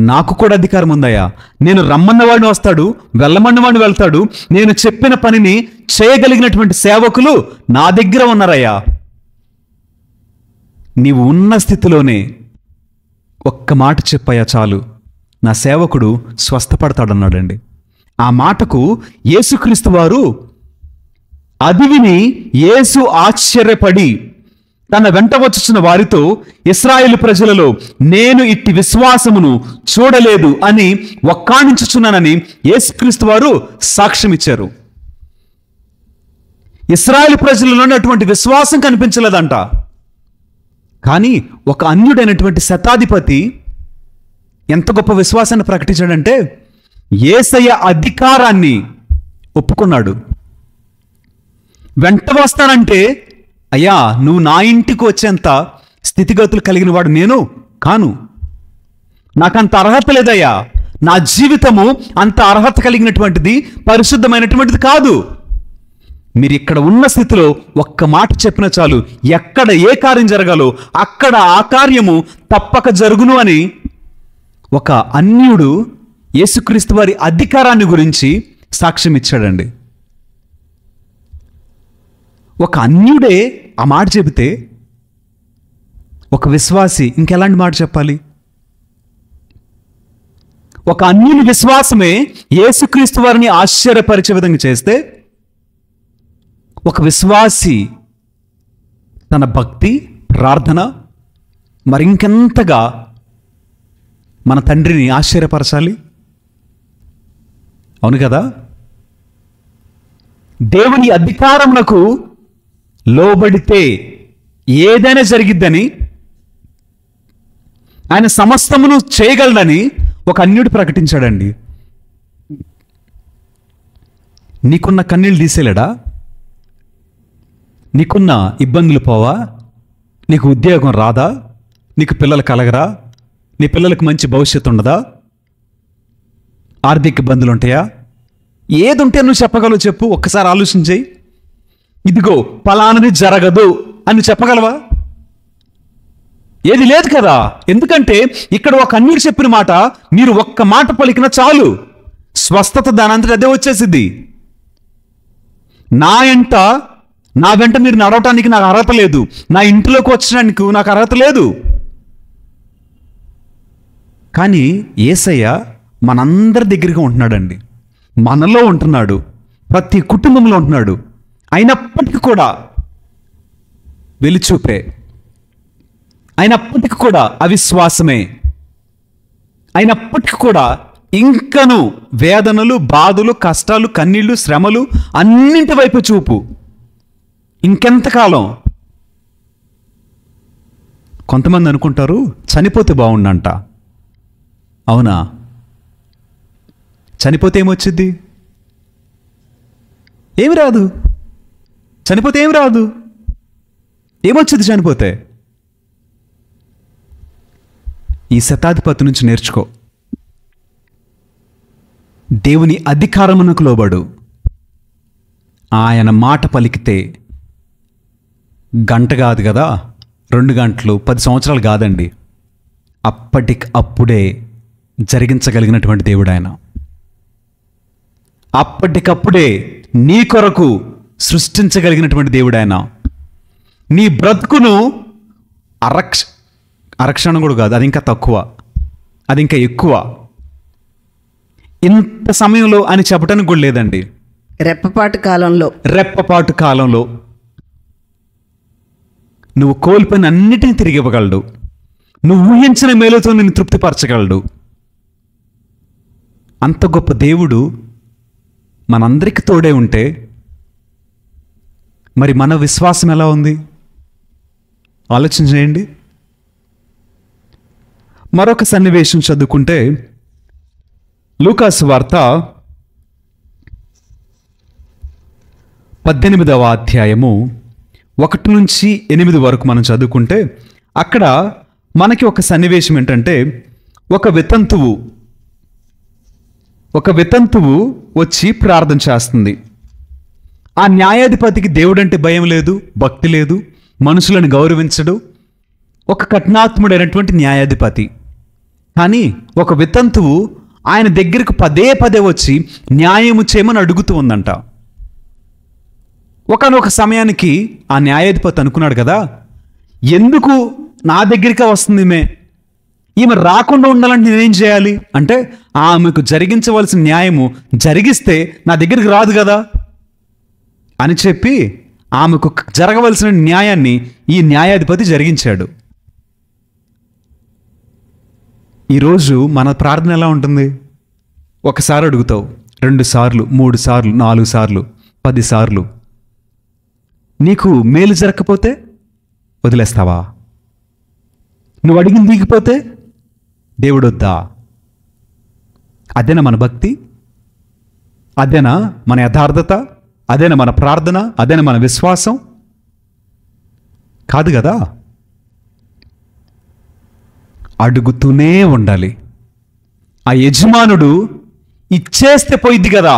నాకు కూడా అధికారం ఉందయ్యా. నేను రమ్మన్నవాడిని వస్తాడు, వెళ్ళమన్నవాడిని వెళ్తాడు. నేను చెప్పిన పనిని చేయగలిగినటువంటి సేవకులు నా దగ్గర ఉన్నారయ్యా. నీవు ఉన్న స్థితిలోనే ఒక్క మాట చెప్పయ్యా చాలు, నా సేవకుడు స్వస్థపడతాడన్నాడండి. ఆ మాటకు యేసుక్రీస్తు వారు అది విని యేసు ఆశ్చర్యపడి తన వెంట వచ్చుచున్న వారితో, ఇశ్రాయేలు ప్రజలలో నేను ఇట్టి విశ్వాసమును చూడలేదు అని వక్కాణించుచున్నానని యేసుక్రీస్తు వారు సాక్ష్యం ఇచ్చారు. ఇశ్రాయేలు ప్రజలలోనే అటువంటి విశ్వాసం కనిపించలేదంట. కానీ ఒక అన్యుడైనటువంటి శతాధిపతి ఎంత గొప్ప విశ్వాసాన్ని ప్రకటించాడంటే, యేసయ్య అధికారాన్ని ఒప్పుకున్నాడు. వెంట వస్తానంటే, అయ్యా, నువ్వు నా ఇంటికి వచ్చేంత స్థితిగతులు కలిగిన వాడు నేను కాను, నాకంత అర్హత లేదయ్యా, నా జీవితము అంత అర్హత కలిగినటువంటిది, పరిశుద్ధమైనటువంటిది కాదు. మీరు ఇక్కడ ఉన్న స్థితిలో ఒక్క మాట చెప్పిన చాలు, ఎక్కడ ఏ కార్యం జరగాలో అక్కడ ఆ కార్యము తప్పక జరుగును అని ఒక అన్యుడు యేసుక్రీస్తు వారి అధికారాన్ని గురించి సాక్ష్యం ఇచ్చాడండి. ఒక అన్యుడే ఆ మాట చెబితే ఒక విశ్వాసి ఇంకెలాంటి మాట చెప్పాలి? ఒక అన్యుని విశ్వాసమే యేసుక్రీస్తు వారిని ఆశ్చర్యపరిచే విధంగా చేస్తే, ఒక విశ్వాసి తన భక్తి, ప్రార్థన మరింకెంతగా మన తండ్రిని ఆశ్చర్యపరచాలి. అవును కదా? దేవుని అధికారమునకు లోబడితే ఏదైనా జరిగిద్దని, ఆయన సమస్తమును చేయగలడని ఒక అన్యుడు ప్రకటించాడండి. నీకున్న కన్నీళ్ళు తీసేలేడా? నీకున్న ఇబ్బందులు పోవా? నీకు ఉద్యోగం రాదా? నీకు పిల్లలు కలగరా? నీ పిల్లలకు మంచి భవిష్యత్తు ఉండదా? ఆర్థిక ఇబ్బందులు ఉంటాయా? ఏదుంటే నువ్వు చెప్పగలవు చెప్పు. ఒక్కసారి ఆలోచించేయి. ఇదిగో ఫలానది జరగదు అని చెప్పగలవా? ఏది లేదు కదా. ఎందుకంటే ఇక్కడ ఒక అన్యుడు చెప్పిన మాట మీరు ఒక్క మాట పలికిన చాలు, స్వస్థత దానంతటి అదే వచ్చేసిద్ది. నా ఎంట నా వెంట మీరు నడవటానికి నాకు అర్హత లేదు, నా ఇంటిలోకి వచ్చడానికి నాకు అర్హత లేదు. కానీ యేసయ్య మనందరి దగ్గరగా ఉంటున్నాడండి, మనలో ఉంటున్నాడు, ప్రతి కుటుంబంలో ఉంటున్నాడు. అయినప్పటికీ కూడా వెలిచూపే, అయినప్పటికీ కూడా అవిశ్వాసమే, అయినప్పటికీ కూడా ఇంకను వేదనలు, బాధలు, కష్టాలు, కన్నీళ్లు, శ్రమలు అన్నింటి వైపు చూపు. ఇంకెంతకాలం? కొంతమంది అనుకుంటారు చనిపోతే బాగుండంట. అవునా? చనిపోతే ఏమొచ్చింది? ఏమి రాదు. చనిపోతే ఏమి రాదు. ఏమొచ్చింది చనిపోతే? ఈ శతాధిపతి నుంచి నేర్చుకో. దేవుని అధికారమునకు లోబడు. ఆయన మాట పలికితే గంట కాదు కదా, 2 గంటలు, 10 సంవత్సరాలు కాదండి, అప్పటికప్పుడే జరిగించగలిగినటువంటి దేవుడు ఆయన. అప్పటికప్పుడే నీ కొరకు సృష్టించగలిగినటువంటి దేవుడు ఆయన. నీ బ్రతుకును అరక్షణ కూడా కాదు, అది ఇంకా తక్కువ, అది ఇంకా ఎక్కువ. ఇంత సమయంలో అని చెప్పడానికి కూడా లేదండి. రెప్పపాటు కాలంలో నువ్వు కోల్పోయిన అన్నిటిని తిరిగి ఇవ్వగలడు. నువ్వు ఊహించిన మేలుతో నిన్ను తృప్తిపరచగలడు. అంత గొప్ప దేవుడు మనందరికీ తోడే ఉంటే మరి మన విశ్వాసం ఎలా ఉంది? ఆలోచన చేయండి. మరొక సన్నివేశం చదువుకుంటే లూకాసు వార్త 18వ అధ్యాయము 1 నుంచి 8 వరకు మనం చదువుకుంటే అక్కడ మనకి ఒక సన్నివేశం ఏంటంటే, ఒక వితంతువు వచ్చి ప్రార్థన చేస్తుంది. ఆ న్యాయాధిపతికి దేవుడంటే భయం లేదు, భక్తి లేదు, మనుషులను గౌరవించడు, ఒక కఠినాత్ముడైనటువంటి న్యాయాధిపతి. కానీ ఒక వితంతువు ఆయన దగ్గరకు పదే వచ్చి న్యాయము చేయమని అడుగుతూ ఉందంట. ఒకానొక సమయానికి ఆ న్యాయాధిపతి అనుకున్నాడు కదా, ఎందుకు నా దగ్గరికే వస్తుంది ఈమె రాకుండా ఉండాలంటే నేనేం చేయాలి అంటే, ఆమెకు జరిగించవలసిన న్యాయము జరిగిస్తే నా దగ్గరికి రాదు కదా అని చెప్పి ఆమెకు జరగవలసిన న్యాయాన్ని ఈ న్యాయాధిపతి జరిగించాడు. ఈరోజు మన ప్రార్థన ఎలా ఉంటుంది? ఒకసారి అడుగుతావు, 2 సార్లు, 3 సార్లు, 4 సార్లు, 10 సార్లు. నీకు మేలు జరగకపోతే వదిలేస్తావా? నువ్వు అడిగింది దిగిపోతే దేవుడు వద్దా? అదేనా మన భక్తి? అదేనా మన యథార్థత? అదేనా మన ప్రార్థన? అదేనా మన విశ్వాసం? కాదు కదా. అడుగుతూనే ఉండాలి. ఆ యజమానుడు ఇచ్చేస్తే పోయిద్ది కదా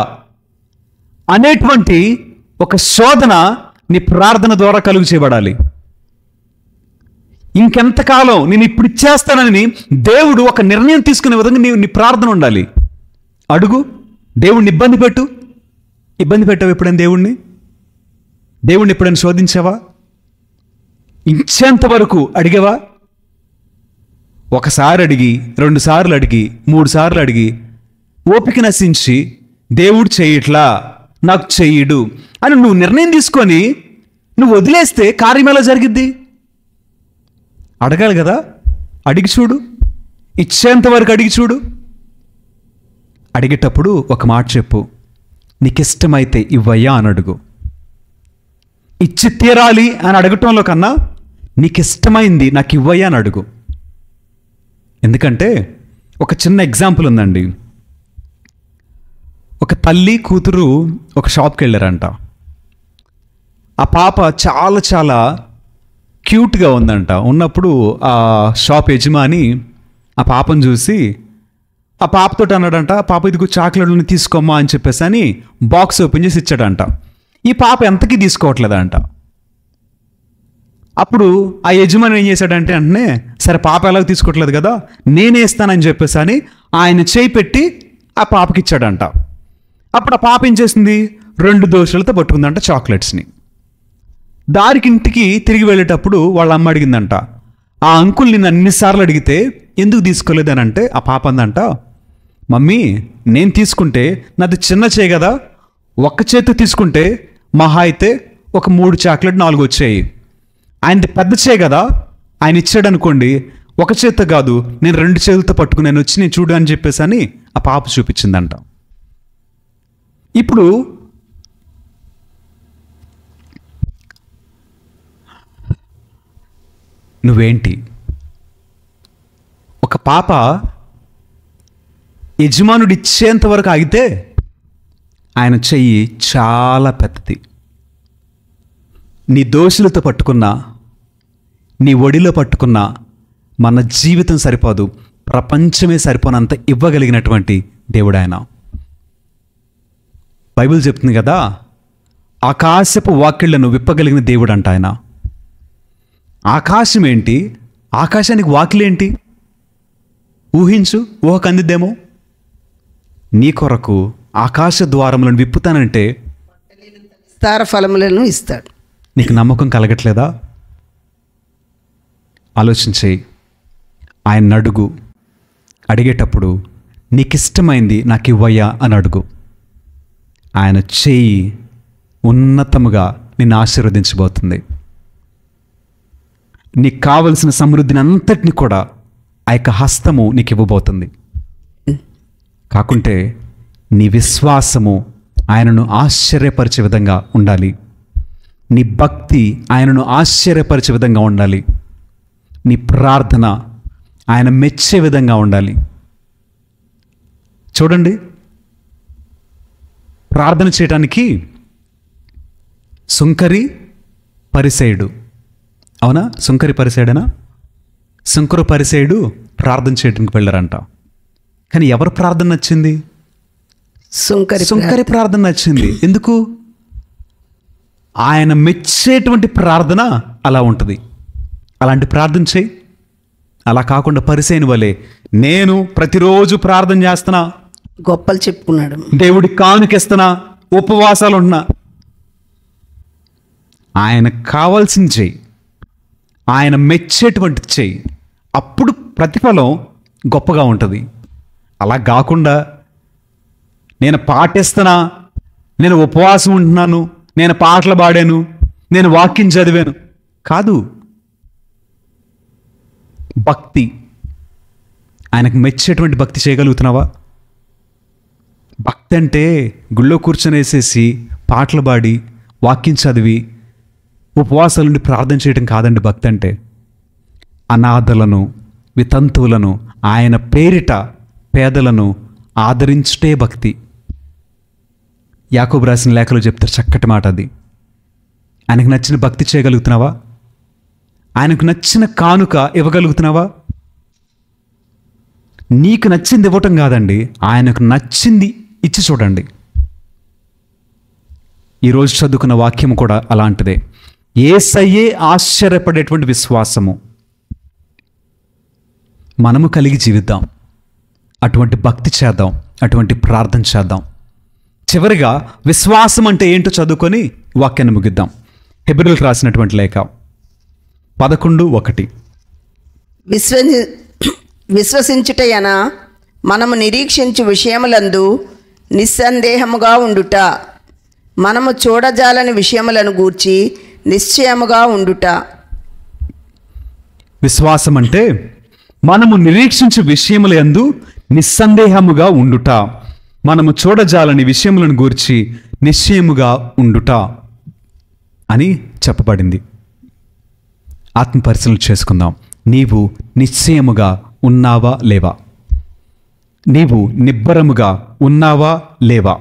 అనేటువంటి ఒక శోధన నీ ప్రార్థన ద్వారా కలుగు చేయబడాలి. ఇంకెంతకాలం నేను ఇప్పుడు ఇచ్చేస్తానని దేవుడు ఒక నిర్ణయం తీసుకునే విధంగా నీ ప్రార్థన ఉండాలి. అడుగు, దేవుణ్ణి ఇబ్బంది పెట్టావు ఎప్పుడైనా దేవుణ్ణి ఎప్పుడైనా శోధించావా? ఇచ్చేంత వరకు అడిగావా? ఒకసారి అడిగి, 2 సార్లు అడిగి, 3 సార్లు అడిగి ఓపిక నశించి దేవుడు చేయట్లా, నాకు చెయ్యడు అని నువ్వు నిర్ణయం తీసుకొని నువ్వు వదిలేస్తే కార్యం ఎలా జరిగిద్ది? అడగాలి కదా. అడిగి చూడు, ఇచ్చేంత వరకు అడిగి చూడు. అడిగేటప్పుడు ఒక మాట చెప్పు, నీకిష్టమైతే ఇవ్వయ్యా అని అడుగు. ఇచ్చి తీరాలి అని అడగటంలో కన్నా నీకిష్టమైంది నాకు ఇవ్వయ్యా అని అడుగు. ఎందుకంటే ఒక చిన్న ఎగ్జాంపుల్ ఉందండి. ఒక తల్లి కూతురు ఒక షాప్కి వెళ్ళారంట. ఆ పాప చాలా చాలా క్యూట్గా ఉందంట. ఉన్నప్పుడు ఆ షాప్ యజమాని ఆ పాపను చూసి ఆ పాపతో అన్నాడంట, పాప ఇదిగో చాక్లెట్లను తీసుకోమ్మా అని చెప్పేసి అని బాక్స్ ఓపెన్ చేసి ఇచ్చాడంట. ఈ పాప ఎంతకీ తీసుకోవట్లేదంట. అప్పుడు ఆ యజమాని ఏం చేశాడంటే అంటే, సరే పాప ఎలాగో తీసుకోవట్లేదు కదా నేనే ఇస్తానని చెప్పేసి అని ఆయన చేయి పెట్టి ఆ పాపకి ఇచ్చాడంట. అప్పుడు ఆ పాప ఏం చేసింది, 2 దోశలతో పట్టుకుందంట చాక్లెట్స్ని. దారికి ఇంటికి తిరిగి వెళ్ళేటప్పుడు వాళ్ళ అమ్మ అడిగిందంట, ఆ అంకుల్ నిన్ను అన్నిసార్లు అడిగితే ఎందుకు తీసుకోలేదని అంటే ఆ పాప అందంట, మమ్మీ నేను తీసుకుంటే నాది చిన్న చేయి కదా, ఒక్క చేతి తీసుకుంటే మహా అయితే ఒక 3 చాక్లెట్ 4 వచ్చాయి. ఆయనది పెద్ద చేయి కదా, ఆయన ఇచ్చాడు అనుకోండి, ఒక చేత్తో కాదు నేను 2 చేతులతో పట్టుకుని నేను వచ్చి నేను చూడు అని చెప్పేసి అని ఆ పాప చూపించిందంట. ఇప్పుడు నువ్వేంటి? ఒక పాప యజమానుడు ఇచ్చేంత వరకు ఆగితే ఆయన చెయ్యి చాలా పెద్దది. నీ దోషులతో పట్టుకున్నా, నీ ఒడిలో పట్టుకున్నా మన జీవితం సరిపోదు, ప్రపంచమే సరిపోనంత ఇవ్వగలిగినటువంటి దేవుడు ఆయన. బైబిల్ చెప్తుంది కదా, ఆకాశపు వాకిళ్లను విప్పగలిగిన దేవుడు అంట ఆయన. ఆకాశం ఏంటి? ఆకాశానికి వాకిలేంటి? ఊహించు, ఊహ కందిద్దేమో. నీ కొరకు ఆకాశ ద్వారములను విప్పుతానంటే విస్తార ఫలములను ఇస్తాడు. నీకు నమ్మకం కలగట్లేదా? ఆలోచించేయి. ఆయన అడుగు, అడిగేటప్పుడు నీకిష్టమైంది నాకు ఇవ్వయ్యా అని అడుగు. ఆయన చేయి ఉన్నతముగా నిన్ను ఆశీర్వదించబోతుంది. నీకు కావలసిన సమృద్ధిని అంతటిని కూడా ఆ యొక్క హస్తము నీకు ఇవ్వబోతుంది. కాకుంటే నీ విశ్వాసము ఆయనను ఆశ్చర్యపరిచే విధంగా ఉండాలి. నీ భక్తి ఆయనను ఆశ్చర్యపరిచే విధంగా ఉండాలి. నీ ప్రార్థన ఆయన మెచ్చే విధంగా ఉండాలి. చూడండి, ప్రార్థన చేయడానికి సుంకరి పరిసేయుడు, అవునా? సుంకరి పరిసేయుడనా? సుంకరు పరిసేయుడు ప్రార్థన చేయడానికి వెళ్ళారంట. కానీ ఎవరు ప్రార్థన నచ్చింది? సుంకరి ప్రార్థన నచ్చింది. ఎందుకు? ఆయన మెచ్చేటువంటి ప్రార్థన అలా ఉంటుంది. అలాంటి ప్రార్థన చేయి. అలా కాకుండా పరిసేయుని వలె నేను ప్రతిరోజు ప్రార్థన చేస్తున్నా, గొప్పలు చెప్పుకున్నాడు, దేవుడికి కానుకిస్తున్నా, ఉపవాసాలు ఉంటున్నా. ఆయన కావాల్సింది చెయ్యి, ఆయన మెచ్చేటువంటి చెయ్యి. అప్పుడు ప్రతిఫలం గొప్పగా ఉంటుంది. అలా కాకుండా నేను పాటిస్తున్నా, నేను ఉపవాసం ఉంటున్నాను, నేను పాటలు పాడాను, నేను వాక్యం చదివాను కాదు. భక్తి, ఆయనకు మెచ్చేటువంటి భక్తి చేయగలుగుతున్నావా? భక్తి అంటే గుళ్ళో కూర్చొని వేసేసి పాటలు పాడి వాక్యం చదివి ఉపవాసాల నుండి ప్రార్థన చేయడం కాదండి. భక్తి అంటే అనాథలను, వితంతువులను, ఆయన పేరిట పేదలను ఆదరించుటే భక్తి. యాకోబు రాసిన లేఖలో చెప్తారు చక్కటి మాట అది. ఆయనకు నచ్చిన భక్తి చేయగలుగుతున్నావా? ఆయనకు నచ్చిన కానుక ఇవ్వగలుగుతున్నావా? నీకు నచ్చింది ఇవ్వటం కాదండి, ఆయనకు నచ్చింది ఇచ్చి చూడండి. ఈరోజు చదువుకున్న వాక్యం కూడా అలాంటిదే. యేసయ్యే ఆశ్చర్యపడేటువంటి విశ్వాసము మనము కలిగి జీవిద్దాం. అటువంటి భక్తి చేద్దాం, అటువంటి ప్రార్థన చేద్దాం. చివరిగా విశ్వాసం అంటే ఏంటో చదువుకొని వాక్యాన్ని ముగిద్దాం. హెబ్రీయులకు రాసినటువంటి లేఖ 11:1. విశ్వసించుటయన మనము నిరీక్షించు విషయములందు నిస్సందేహముగా ఉండుట, మనము చూడజాలని విషయములను గూర్చి నిశ్చయముగా ఉండుట. విశ్వాసం అంటే మనము నిరీక్షించు విషయముల యందు నిస్సందేహముగా ఉండుట, మనము చూడజాలని విషయములను గూర్చి నిశ్చయముగా ఉండుట అని చెప్పబడింది. ఆత్మపరిశీలన చేసుకుందాం. నీవు నిశ్చయముగా ఉన్నావా లేవా? నీవు నిబ్బరముగా ఉన్నావా లేవా?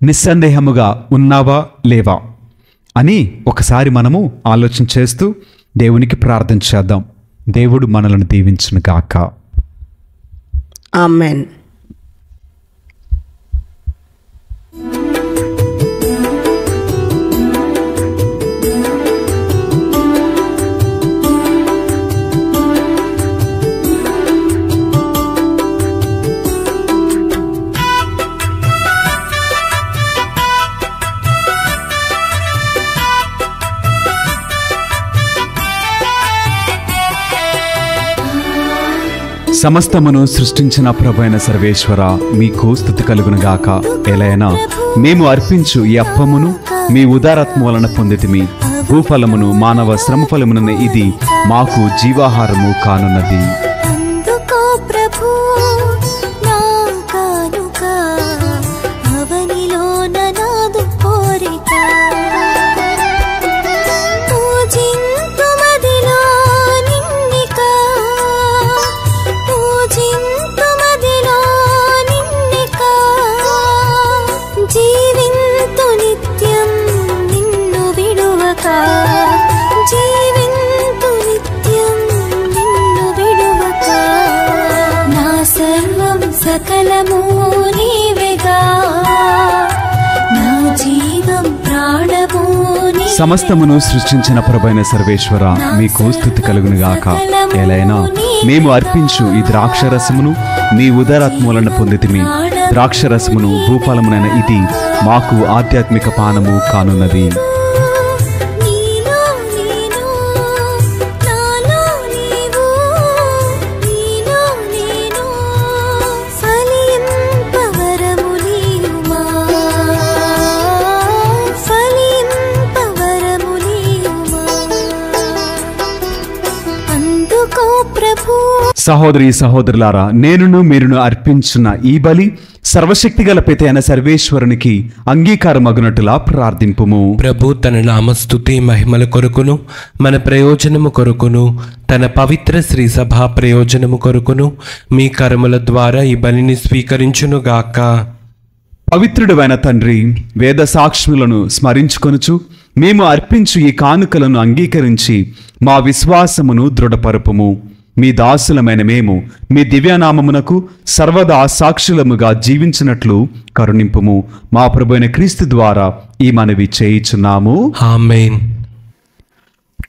నిస్సందేహముగా ఉన్నావా లేవా అని ఒకసారి మనము ఆలోచన చేస్తూ దేవునికి ప్రార్థన చేద్దాం. దేవుడు మనలను దీవించును గాక. ఆమేన్. సమస్తమును సృష్టించిన ప్రభైన సర్వేశ్వర మీకు స్తుతి కలుగునుగాక. ఎలైనా మేము అర్పించు ఈ అప్పమును మీ ఉదారత్మ వలన పొందితిమి. భూఫలమును మానవ శ్రమ ఫలమున ఇది మాకు జీవాహారము కానున్నది. అందుకో ప్రభు నా కానుక, అవనిలోన నాదు కోరిక. పూజింతుమదిలో నిన్నిక, పూజింతుమదిలో నిన్నిక. జీవింతు నిత్యం నిన్ను విడువక, జీవింతు నిత్యం నిన్ను విడువక. నా సర్వం సకలము నీవేగా, నా జీవం ప్రాణము నీవే. సమస్తమును సృష్టించిన ప్రభైన సర్వేశ్వర మీకు స్తుతి కలుగునుగాక. ఎలైనా మేము అర్పించు ఈ ద్రాక్షరసమును మీ ఉదారాత్మ వలన పొందితిమి. ద్రాక్షరసమును భూఫలమునైన ఇది మాకు ఆధ్యాత్మిక పానము కానున్నది. నీలో నేను, నాలో నీవు, నీలో నేను, ఫలింపవరము నీయుమా, ఫలింపవరము నీయుమా. అందుకో ప్రభు. సహోదరి సహోదరులారా, నేనును మీరును అర్పించున్న ఈ బలి సర్వశక్తిగల పిత అయిన సర్వేశ్వరునికి అంగీకారమగునట్టులా ప్రార్థింపుము. ప్రభు తన నామస్తుతి మహిమల కొరకును మన ప్రయోజనము కొరకును తన పవిత్ర శ్రీ సభా ప్రయోజనము కొరకును మీ కర్మల ద్వారా ఈ బలిని స్వీకరించునుగాక. పవిత్రుడైన తండ్రి, వేద సాక్ష్ములను స్మరించుకొనుచు మేము అర్పించు ఈ కానుకలను అంగీకరించి మా విశ్వాసమును దృఢపరుపుము. మీ దాసులమైన మేము మీ దివ్యనామమునకు సర్వదా సాక్షులముగా జీవించినట్లు కరుణింపుము. మా ప్రభువైన క్రీస్తు ద్వారా ఈ మనవి చేయుచున్నాము. ఆమేన్.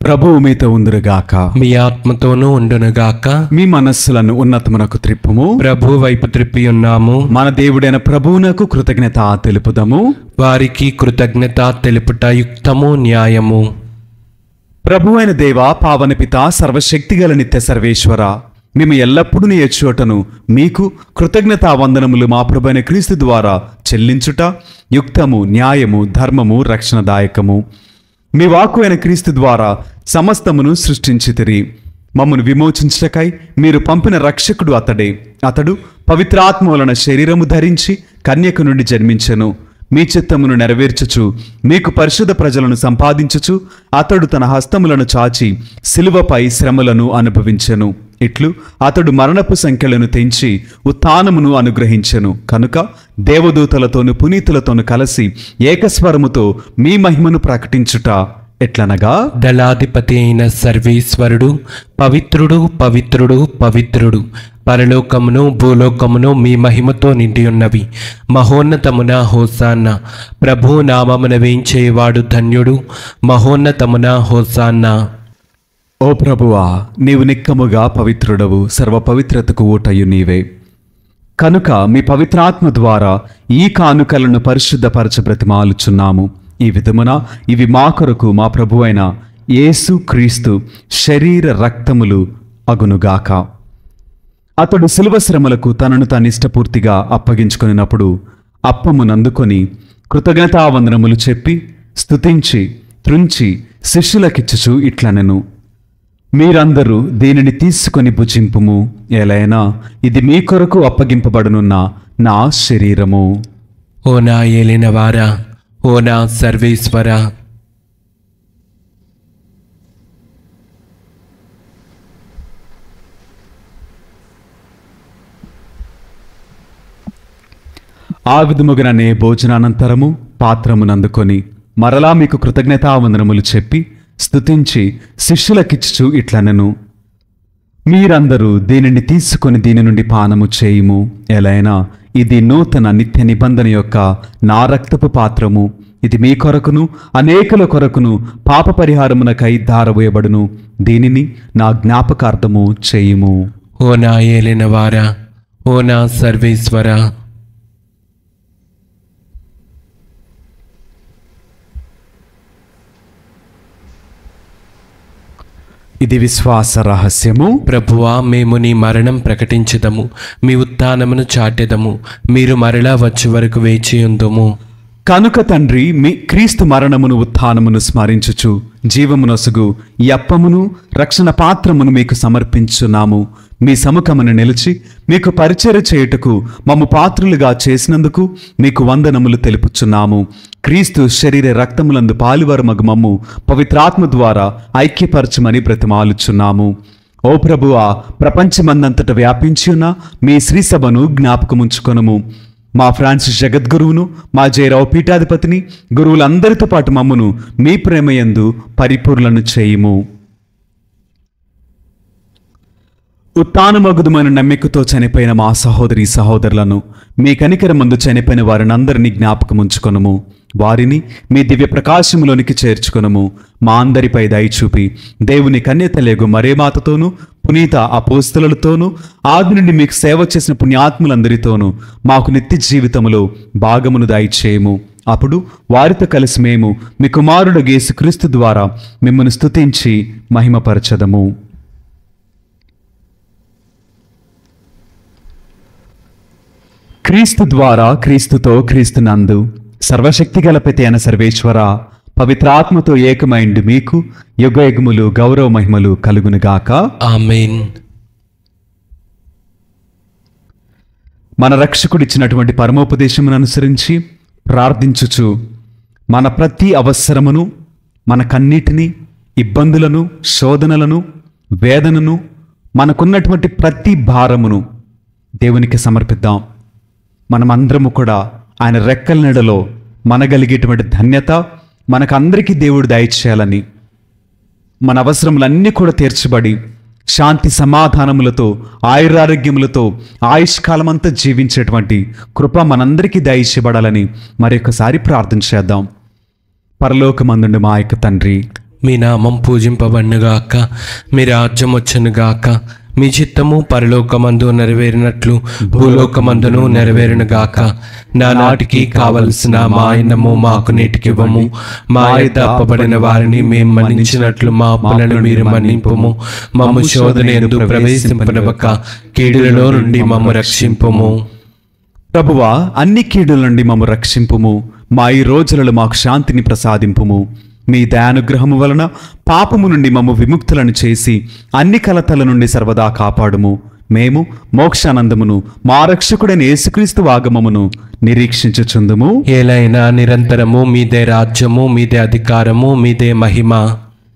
ప్రభువు మీతో ఉందురుగాక. మీ ఆత్మతోనూ ఉండునుగాక. మీ మనస్సులను ఉన్నతమునకు త్రిప్పుము. ప్రభు వైపు త్రిప్పి ఉన్నాము. మన దేవుడైన ప్రభువునకు కృతజ్ఞత తెలుపుదము. వారికి కృతజ్ఞత తెలుపుట యుక్తము న్యాయము. ప్రభువైన దేవా, పావన పిత, సర్వశక్తిగల నిత్య సర్వేశ్వర, మేము ఎల్లప్పుడూ నీ చోటను మీకు కృతజ్ఞతా వందనములు మా ప్రభువైన క్రీస్తు ద్వారా చెల్లించుట యుక్తము, న్యాయము, ధర్మము, రక్షణదాయకము. మీ వాక్కు అయిన క్రీస్తు ద్వారా సమస్తమును సృష్టించితిరి. మమ్మను విమోచించుటకై మీరు పంపిన రక్షకుడు అతడే. అతడు పవిత్రాత్మ వలన శరీరము ధరించి కన్యక నుండి జన్మించెను. మీ చిత్తమును నెరవేర్చుచు మీకు పరిశుద్ధ ప్రజలను సంపాదించుచు అతడు తన హస్తములను చాచి శిలువపై శ్రమలను అనుభవించెను. ఇట్లు అతడు మరణపు సంఖ్యలను తెంచి ఉత్థానమును అనుగ్రహించెను. కనుక దేవదూతలతోను పునీతులతోను కలిసి ఏకస్వరముతో మీ మహిమను ప్రకటించుట ఎట్లనగా, దళాధిపతి అయిన సర్వేశ్వరుడు పవిత్రుడు, పవిత్రుడు, పవిత్రుడు. పరలోకమును భూలోకమును మీ మహిమతో నిండి ఉన్నవి. మహోన్నతమున హోసాన్న. ప్రభు నామమున వేంచేవాడు ధన్యుడు. మహోన్నతమున హోసాన్న. ఓ ప్రభువా, నీవు నిక్కముగా పవిత్రుడవు, సర్వ పవిత్రతకు ఊటయు నీవే. కనుక మీ పవిత్రాత్మ ద్వారా ఈ కానుకలను పరిశుద్ధపరచ బ్రతిమాలుచున్నాము. ఈ విధమున ఇవి మా కొరకు మా ప్రభువైన యేసు క్రీస్తు శరీర రక్తములు అగునుగాక. అతడు శిలువ శ్రమలకు తనను తాను ఇష్టపూర్తిగా అప్పగించుకున్నప్పుడు అప్పమునందుకొని కృతజ్ఞతావందనములు చెప్పి స్తుతించి త్రుంచి శిష్యులకిచ్చుచు ఇట్లనెను, మీరందరూ దీనిని తీసుకొని భుజింపుము. ఎలైనా ఇది మీ కొరకు అప్పగింపబడనున్న నా శరీరము. ఓ నా ఏలినవారా, ఓ నా సర్వేశ్వర, ఆ విధముగానే భోజనానంతరము పాత్రమునందుకొని మరలా మీకు కృతజ్ఞతావందనములు చెప్పి స్తుతించి శిష్యులకిచ్చుచు ఇట్లనెను, మీరందరూ దీనిని తీసుకొని దీని నుండి పానము చేయుము. ఎలైనా ఇది నూతన నిత్య నిబంధన యొక్క నా రక్తపు పాత్రము. ఇది మీ కొరకును అనేకుల కొరకును పాప పరిహారమునకై ధారవేయబడును. దీనిని నా జ్ఞాపకార్థము చేయుము. ఓ నా ఏలినవారా, ఓ నా సర్వేశ్వర. ఇది విశ్వాస రహస్యము. ప్రభువా, మేము నీ మరణం ప్రకటించదము, మీ ఉత్థానమును చాటెదము, మీరు మరలా వచ్చే వరకు వేచియుందుము. కనుక తండ్రి, మీ క్రీస్తు మరణమును ఉత్థానమును స్మరించుచు జీవమునొసగు ఈ అప్పమును రక్షణ పాత్రమును మీకు సమర్పించున్నాము. మీ సముఖమును నిలిచి మీకు పరిచర్య చేయుటకు మమ్ము పాత్రులుగా చేసినందుకు మీకు వందనములు తెలుపుచున్నాము. క్రీస్తు శరీర రక్తములందు పాలువరమగు మమ్ము పవిత్రాత్మ ద్వారా ఐక్యపరచమని బ్రతిమాలుచున్నాము. ఓ ప్రభువా, ప్రపంచమందంతట వ్యాపించి ఉన్న మీ శ్రీసభను జ్ఞాపకముంచుకొనుము. మా ఫ్రాన్సిస్ జగద్గురువును, మా జయరావు పీఠాధిపతిని, గురువులందరితో పాటు మమ్మను మీ ప్రేమయందు పరిపూర్ణను చేయుము. ఉత్తానమగుదుమైన నమ్మికతో చనిపోయిన మా సహోదరి సహోదరులను, మీ కనికరమందు చనిపోయిన వారిని అందరినీ జ్ఞాపకముంచుకొనుము. వారిని మీ దివ్య ప్రకాశములోనికి చేర్చుకొనుము. మా అందరిపై దయ చూపి దేవుని కన్యతలేగు మరేమాతతోనూ పునీత అపోస్తలులతోనూ ఆది నుండి మీకు సేవ చేసిన పుణ్యాత్ములందరితోనూ మాకు నిత్య జీవితములో భాగమును దయచేయము. అప్పుడు వారితో కలిసి మేము మీ కుమారుడు యేసుక్రీస్తు ద్వారా మిమ్మల్ని స్తుతించి మహిమపరచదము. క్రీస్తు ద్వారా, క్రీస్తుతో, క్రీస్తునందు సర్వశక్తిగల పిత అయిన సర్వేశ్వర, పవిత్రాత్మతో ఏకమైండు మీకు యుగయుగములు గౌరవ మహిమలు కలుగునుగాక. ఆమేన్. మన రక్షకుడిచ్చినటువంటి పరమోపదేశమును అనుసరించి ప్రార్థించుచు మన ప్రతి అవసరమును, మన కన్నీటిని, ఇబ్బందులను, శోధనలను, వేదనను, మనకున్నటువంటి ప్రతి భారమును దేవునికి సమర్పిద్దాం. మనమందరము కూడా ఆయన రెక్కల నీడలో మనగలిగేటువంటి ధన్యత మనకందరికీ దేవుడు దయచేయాలని, మన అవసరములన్నీ కూడా తీర్చబడి శాంతి సమాధానములతో ఆయురారోగ్యములతో ఆయుష్కాలమంతా జీవించేటువంటి కృప మనందరికీ దయచేయబడాలని మరొకసారి ప్రార్థన చేద్దాం. పరలోకమందుండి మా యొక్క తండ్రి, మీ నామం పూజింపబడునుగాక, మీ రాజ్యం వచ్చునుగాక, మీ చిత్తము పరలోకమందు నెరవేరినట్లు భూలోకమందును నెరవేరునుగాక. నానాటికి కావలసిన మా అన్నము మాకు నేటికివ్వము. మా యొద్ద అప్పబడిన వారిని మేము మన్నించినట్లు మా అప్పులను మీరు మన్నింపుము. మమ్ము శోధన యందు ప్రవేశింపనివ్వక కీడులలో నుండి మమ్ము రక్షింపుము. ప్రభువా, అన్ని కీడుల నుండి మమ్ము రక్షింపుము. మా ఈ రోజులలో మాకు శాంతిని ప్రసాదింపుము. మీ దయానుగ్రహము వలన పాపము నుండి మమ్ము విముక్తులను చేసి అన్ని కలతల నుండి సర్వదా కాపాడుము. మేము మోక్షానందమును మా రక్షకుడైన యేసుక్రీస్తు ఆగమమును నిరీక్షించుచుందుము. ఏలైనా నిరంతరము మీదే రాజ్యము, మీదే అధికారము, మీదే మహిమ.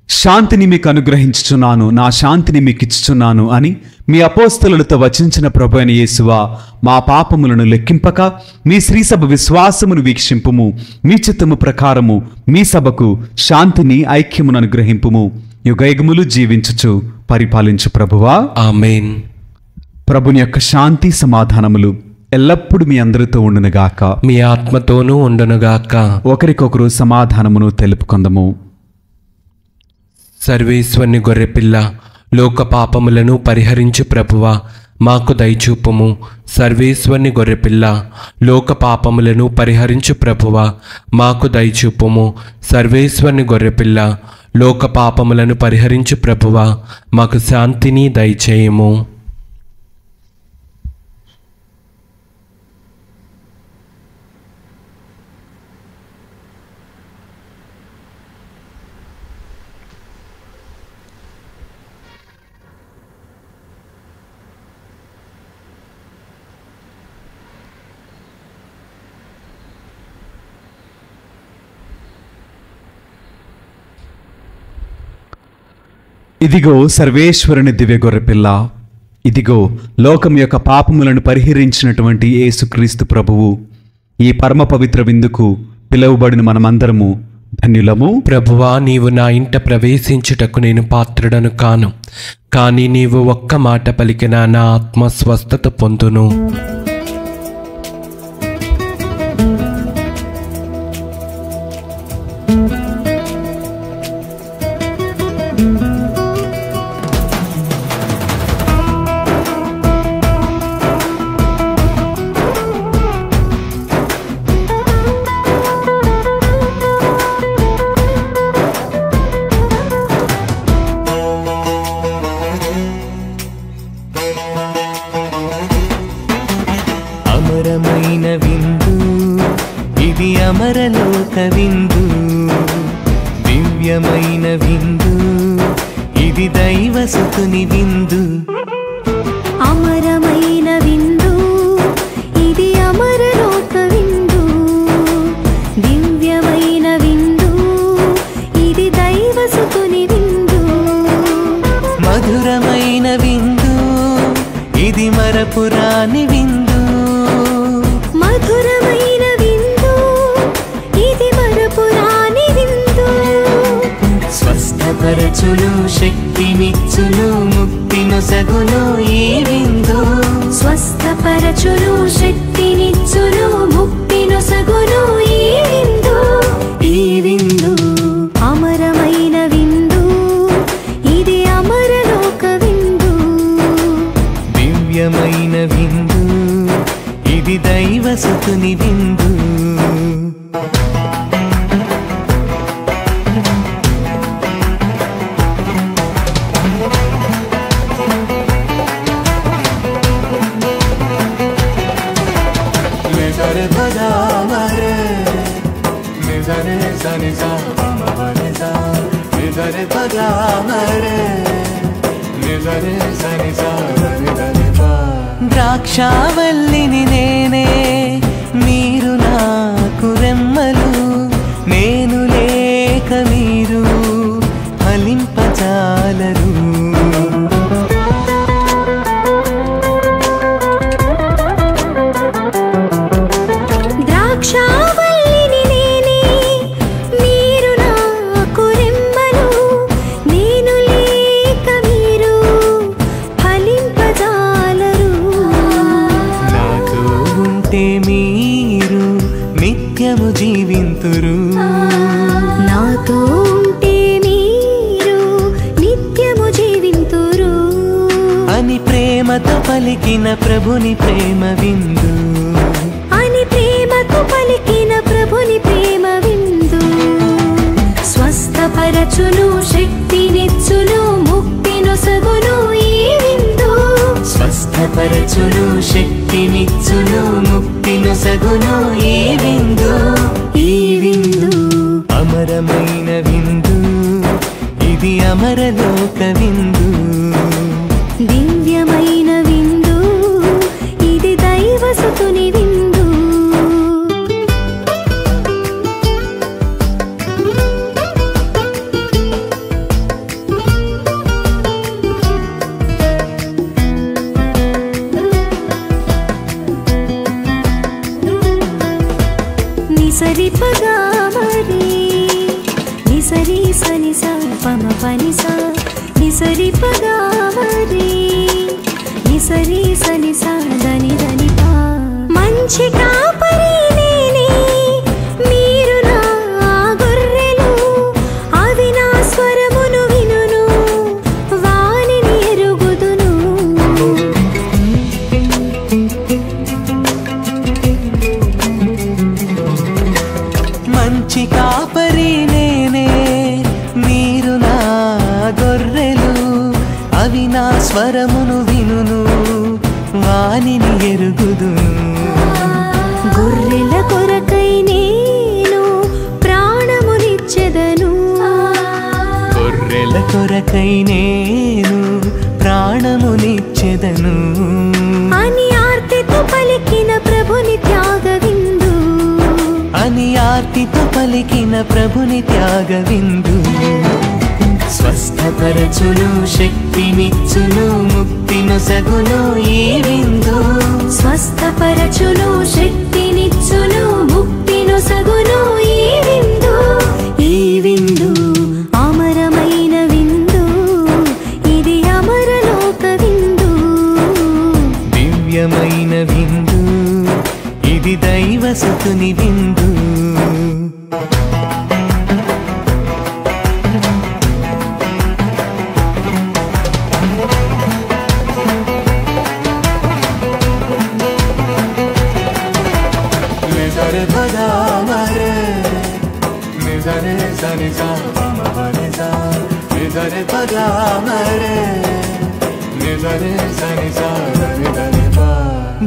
శాంతిని మీకు అనుగ్రహించుచున్నాను, నా శాంతిని మీకు ఇచ్చుచున్నాను అని మీ అపోస్తలులతో వచించిన ప్రభు అయిన యేసువా, మా పాపములను లెక్కింపక మీ శ్రీసభ విశ్వాసమును వీక్షింపుము. మీ చిత్తము ప్రకారము మీ సభకు శాంతిని, ఐక్యమును అనుగ్రహింపుము. యుగయుగములు జీవించుచు పరిపాలించు ప్రభువా. ఆమేన్. ప్రభుని యొక్క శాంతి సమాధానములు ఎల్లప్పుడూ మీ అందరితో ఉండునుగాక. మీ ఆత్మతోనూ ఉండునుగాక. ఒకరికొకరు సమాధానమును తెలుపుకొందము. సర్వేశ్వరుని గొర్రెపిల్ల, లోక పాపములను పరిహరించు ప్రభువా, మాకు దయచూపుము. సర్వేశ్వరుని గొర్రెపిల్ల, లోక పాపములను పరిహరించు ప్రభువా, మాకు దయచూపుము. సర్వేశ్వరుని గొర్రెపిల్ల, లోక పాపములను పరిహరించు ప్రభువా, మాకు శాంతిని దయచేయము. ఇదిగో సర్వేశ్వరుని దివ్య గొర్రెపిల్ల, ఇదిగో లోకం యొక్క పాపములను పరిహరించినటువంటి యేసుక్రీస్తు ప్రభువు. ఈ పరమ పవిత్ర విందుకు పిలువబడిన మనమందరము ధన్యులము. ప్రభువా, నీవు నా ఇంట ప్రవేశించుటకు నేను పాత్రుడను కాను, కానీ నీవు ఒక్క మాట పలికిన నా ఆత్మ స్వస్థత పొందును. అమరమైన విందు ఇది అమరలోక విందు, దివ్యమైన విందు ఇది దైవసుతుని విందు. అమరమైన విందు ఇది అమరలోక విందు, దివ్యమైన విందు ఇది దైవసుతుని విందు. మధురమైన విందు ఇది మరపురాని విందు, మధురమైన విందు ఇది మరపురాని విందు. స్వస్థపరచును శక్తినిచ్చును ముక్తినొసగును ఈ విందు, స్వస్థపరచును శక్తినిచ్చును ముక్తినొసగును ఈ విందు. ఈ విందు అమరమైన విందు ఇది అమరలోక విందు, దివ్యమైన విందు ఇది దైవసుతుని విందు. ద్రాక్షావల్లిని నేనే, మీరు నాకు రెమ్మలు, నేను లేక మీరు ఫలింపజాలరు. ద్రాక్షావల్లిని నేనే, మీరు నాకు రెమ్మలు, నేను లేక మీరు ఫలింపజాలరు. నాతో ఉంటే మీరు నిత్యము జీవింతురు, నాతో ఉంటే మీరు నిత్యము జీవింతురు అని ప్రేమతో పలికిన ప్రభుని ప్రేమ విందు, అని ప్రేమతో పలికిన ప్రభుని ప్రేమ విందు. స్వస్థపరచును శక్తినిచ్చును ముక్తినొసగును ఈ విందు, స్వస్థపరచును శక్తినిచ్చును ముక్తినొసగును ఈ విందు. ఈ విందు అమరమైన విందు ఇది అమరలోక విందు, దివ్యమైన విందు ఇది దైవసుతుని విందు. నిసరిపగా మరి నిసరి సని స పమ పని స, నిసరిపగా మరి నిసరి సని స దని దని పా. మంచి కాపరి నేనే, మీరు నా గొర్రెలు, అవి నా స్వరమును వినును, వానిని ఎరుగుదును. మంచి కాపరి నేనే, మీరు నా గొర్రెలు, అవి నా స్వరమును వినును, వానిని ఎరుగుదును. గొర్రెల కొరకై నేను ప్రాణమునిచ్చెదను, గొర్రెల కొరకై నేను ప్రాణమునిచ్చెదను అని ఆర్తితో పలికిన ప్రభుని త్యాగ విందు, అని ఆర్తితో పలికిన ప్రభుని త్యాగ విందు. స్వస్థపరచును శక్తినిచ్చును ముక్తినొసగును ఈ విందు, స్వస్థపరచును శక్తినిచ్చును ముక్తినొసగును ఈ విందు. ఈ విందు అమరమైన విందు ఇది అమరలోక విందు, దివ్యమైన విందు ఇది దైవసుతుని విందు.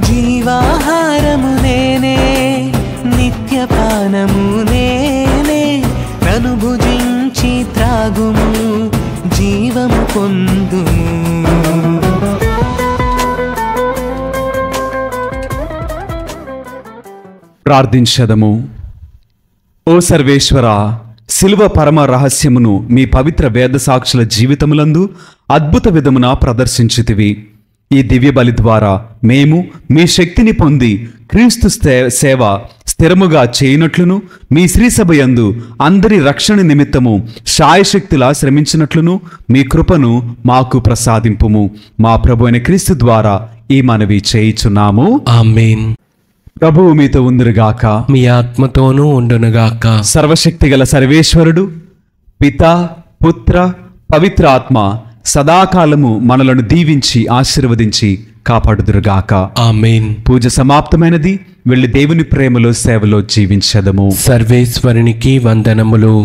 జీవాహారము నేనే, నిత్యపానము నేనే, నన్ను భుజించి త్రాగుము, జీవము పొందుము. ప్రార్థించదము. ఓ సర్వేశ్వర, శిలువ పరమ రహస్యమును మీ పవిత్ర వేద సాక్షుల జీవితములందు అద్భుత విధమున ప్రదర్శించితివి. ఈ దివ్య బలి ద్వారా మేము మీ శక్తిని పొంది క్రీస్తు సేవ స్థిరముగా చేయనట్లును, మీ శ్రీసభయందు అందరి రక్షణ నిమిత్తము శాయశక్తులా శ్రమించినట్లును మీ కృపను మాకు ప్రసాదింపుము. మా ప్రభు అయిన క్రీస్తు ద్వారా ఈ మనవి చేయుచున్నాము. ఆమేన్. ప్రభువు మీతో ఉందురుగాక, మీ ఆత్మతోనూ ఉండునుగాక. సర్వశక్తిగల సర్వేశ్వరుడు పితా, పుత్ర, పవిత్ర ఆత్మ సదాకాలము మనలను దీవించి ఆశీర్వదించి కాపాడుదురుగాక. ఆమేన్. పూజ సమాప్తమైనది. వెళ్ళి దేవుని ప్రేమలో సేవలో జీవించదము. సర్వేశ్వరునికి వందనములు.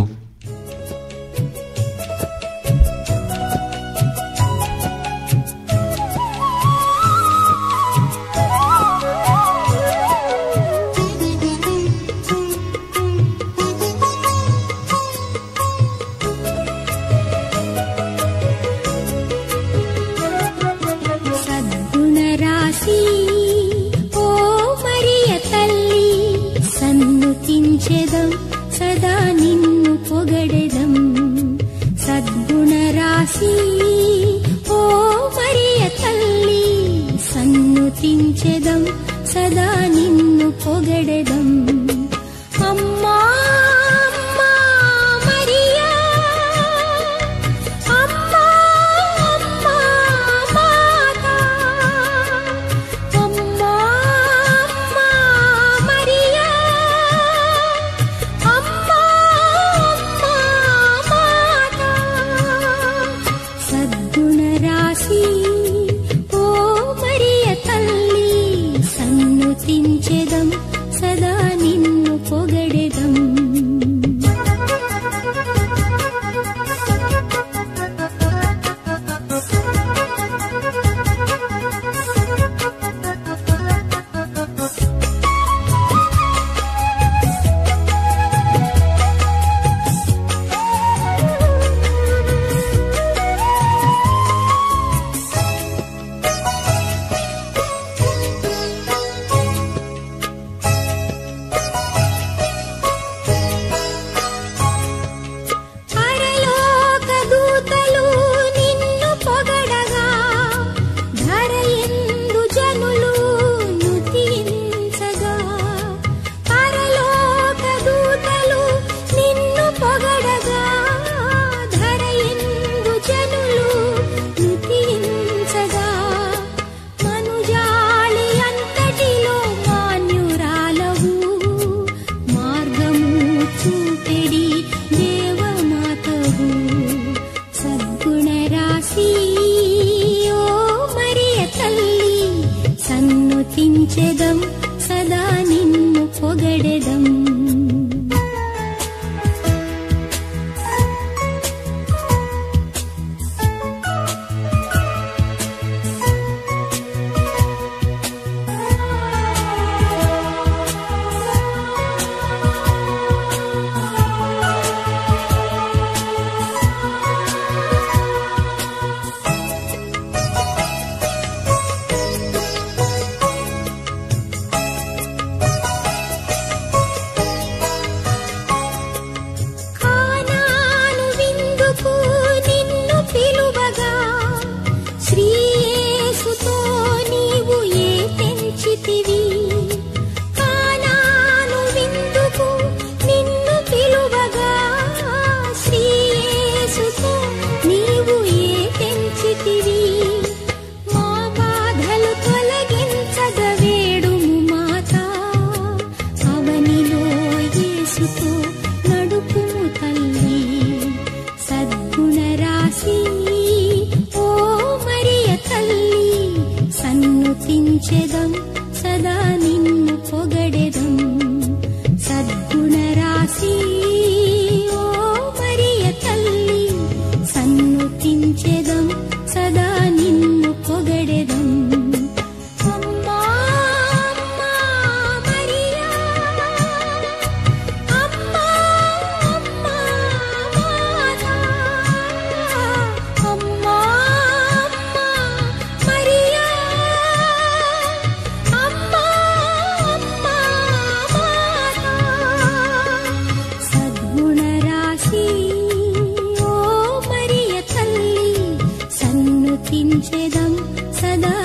సద్గుణరాశి ఓ మరియ తల్లి, సన్నుతించెదం సదా నిన్ను పొగడెదం. సద్గుణరాశి ఓ మరియ తల్లి, సన్నుతించెదం సదా నిన్ను పొగడెదం. అమ్మా అమ్మా మరియా, అమ్మా అమ్మా మాతా, అమ్మా అమ్మా మరియా, అమ్మా అమ్మా మాతా. సద్గుణరాశి ఓ మరియ తల్లి, సన్నుతించెదం సదా నిన్ను పొగడెదం. పరలోక దూతలు నిన్ను పొగడగా, ధరయందు జనులు నుతించగా. పరలోక దూతలు నిన్ను పొగడగా, ధరయందు జనులు నుతించగా. మనుజాళి అంతటిలో మాన్యురాలవు, మార్గము చూపెడి దేవమాతవు. సద్గుణరాశి ఓ మరియ తల్లి, సన్నుతించెదం సదా నిన్ను పొగడెదం. కానాను విందుకు నిన్ను పిలువగా, శ్రీయేసుతో నీవు ఏ తెంచితివి. కానాను విందుకు నిన్ను పిలువగా, శ్రీయేసుతో నీవు ఏ తెంచితివి. మా బాధలు తొలగించగ వేడుము మాతా, అవనిలో యేసుతో నడుపుము తల్లి. సద్గుణరాశి ఓ మరియ తల్లి, సన్నుతించెదం సదా నిన్ను పొగడెదం. సద్గుణరాశి ఓ మరియ తల్లి, సన్నుతించెదం సదా నిన్ను పొగడెదం. పొగడెదం సదా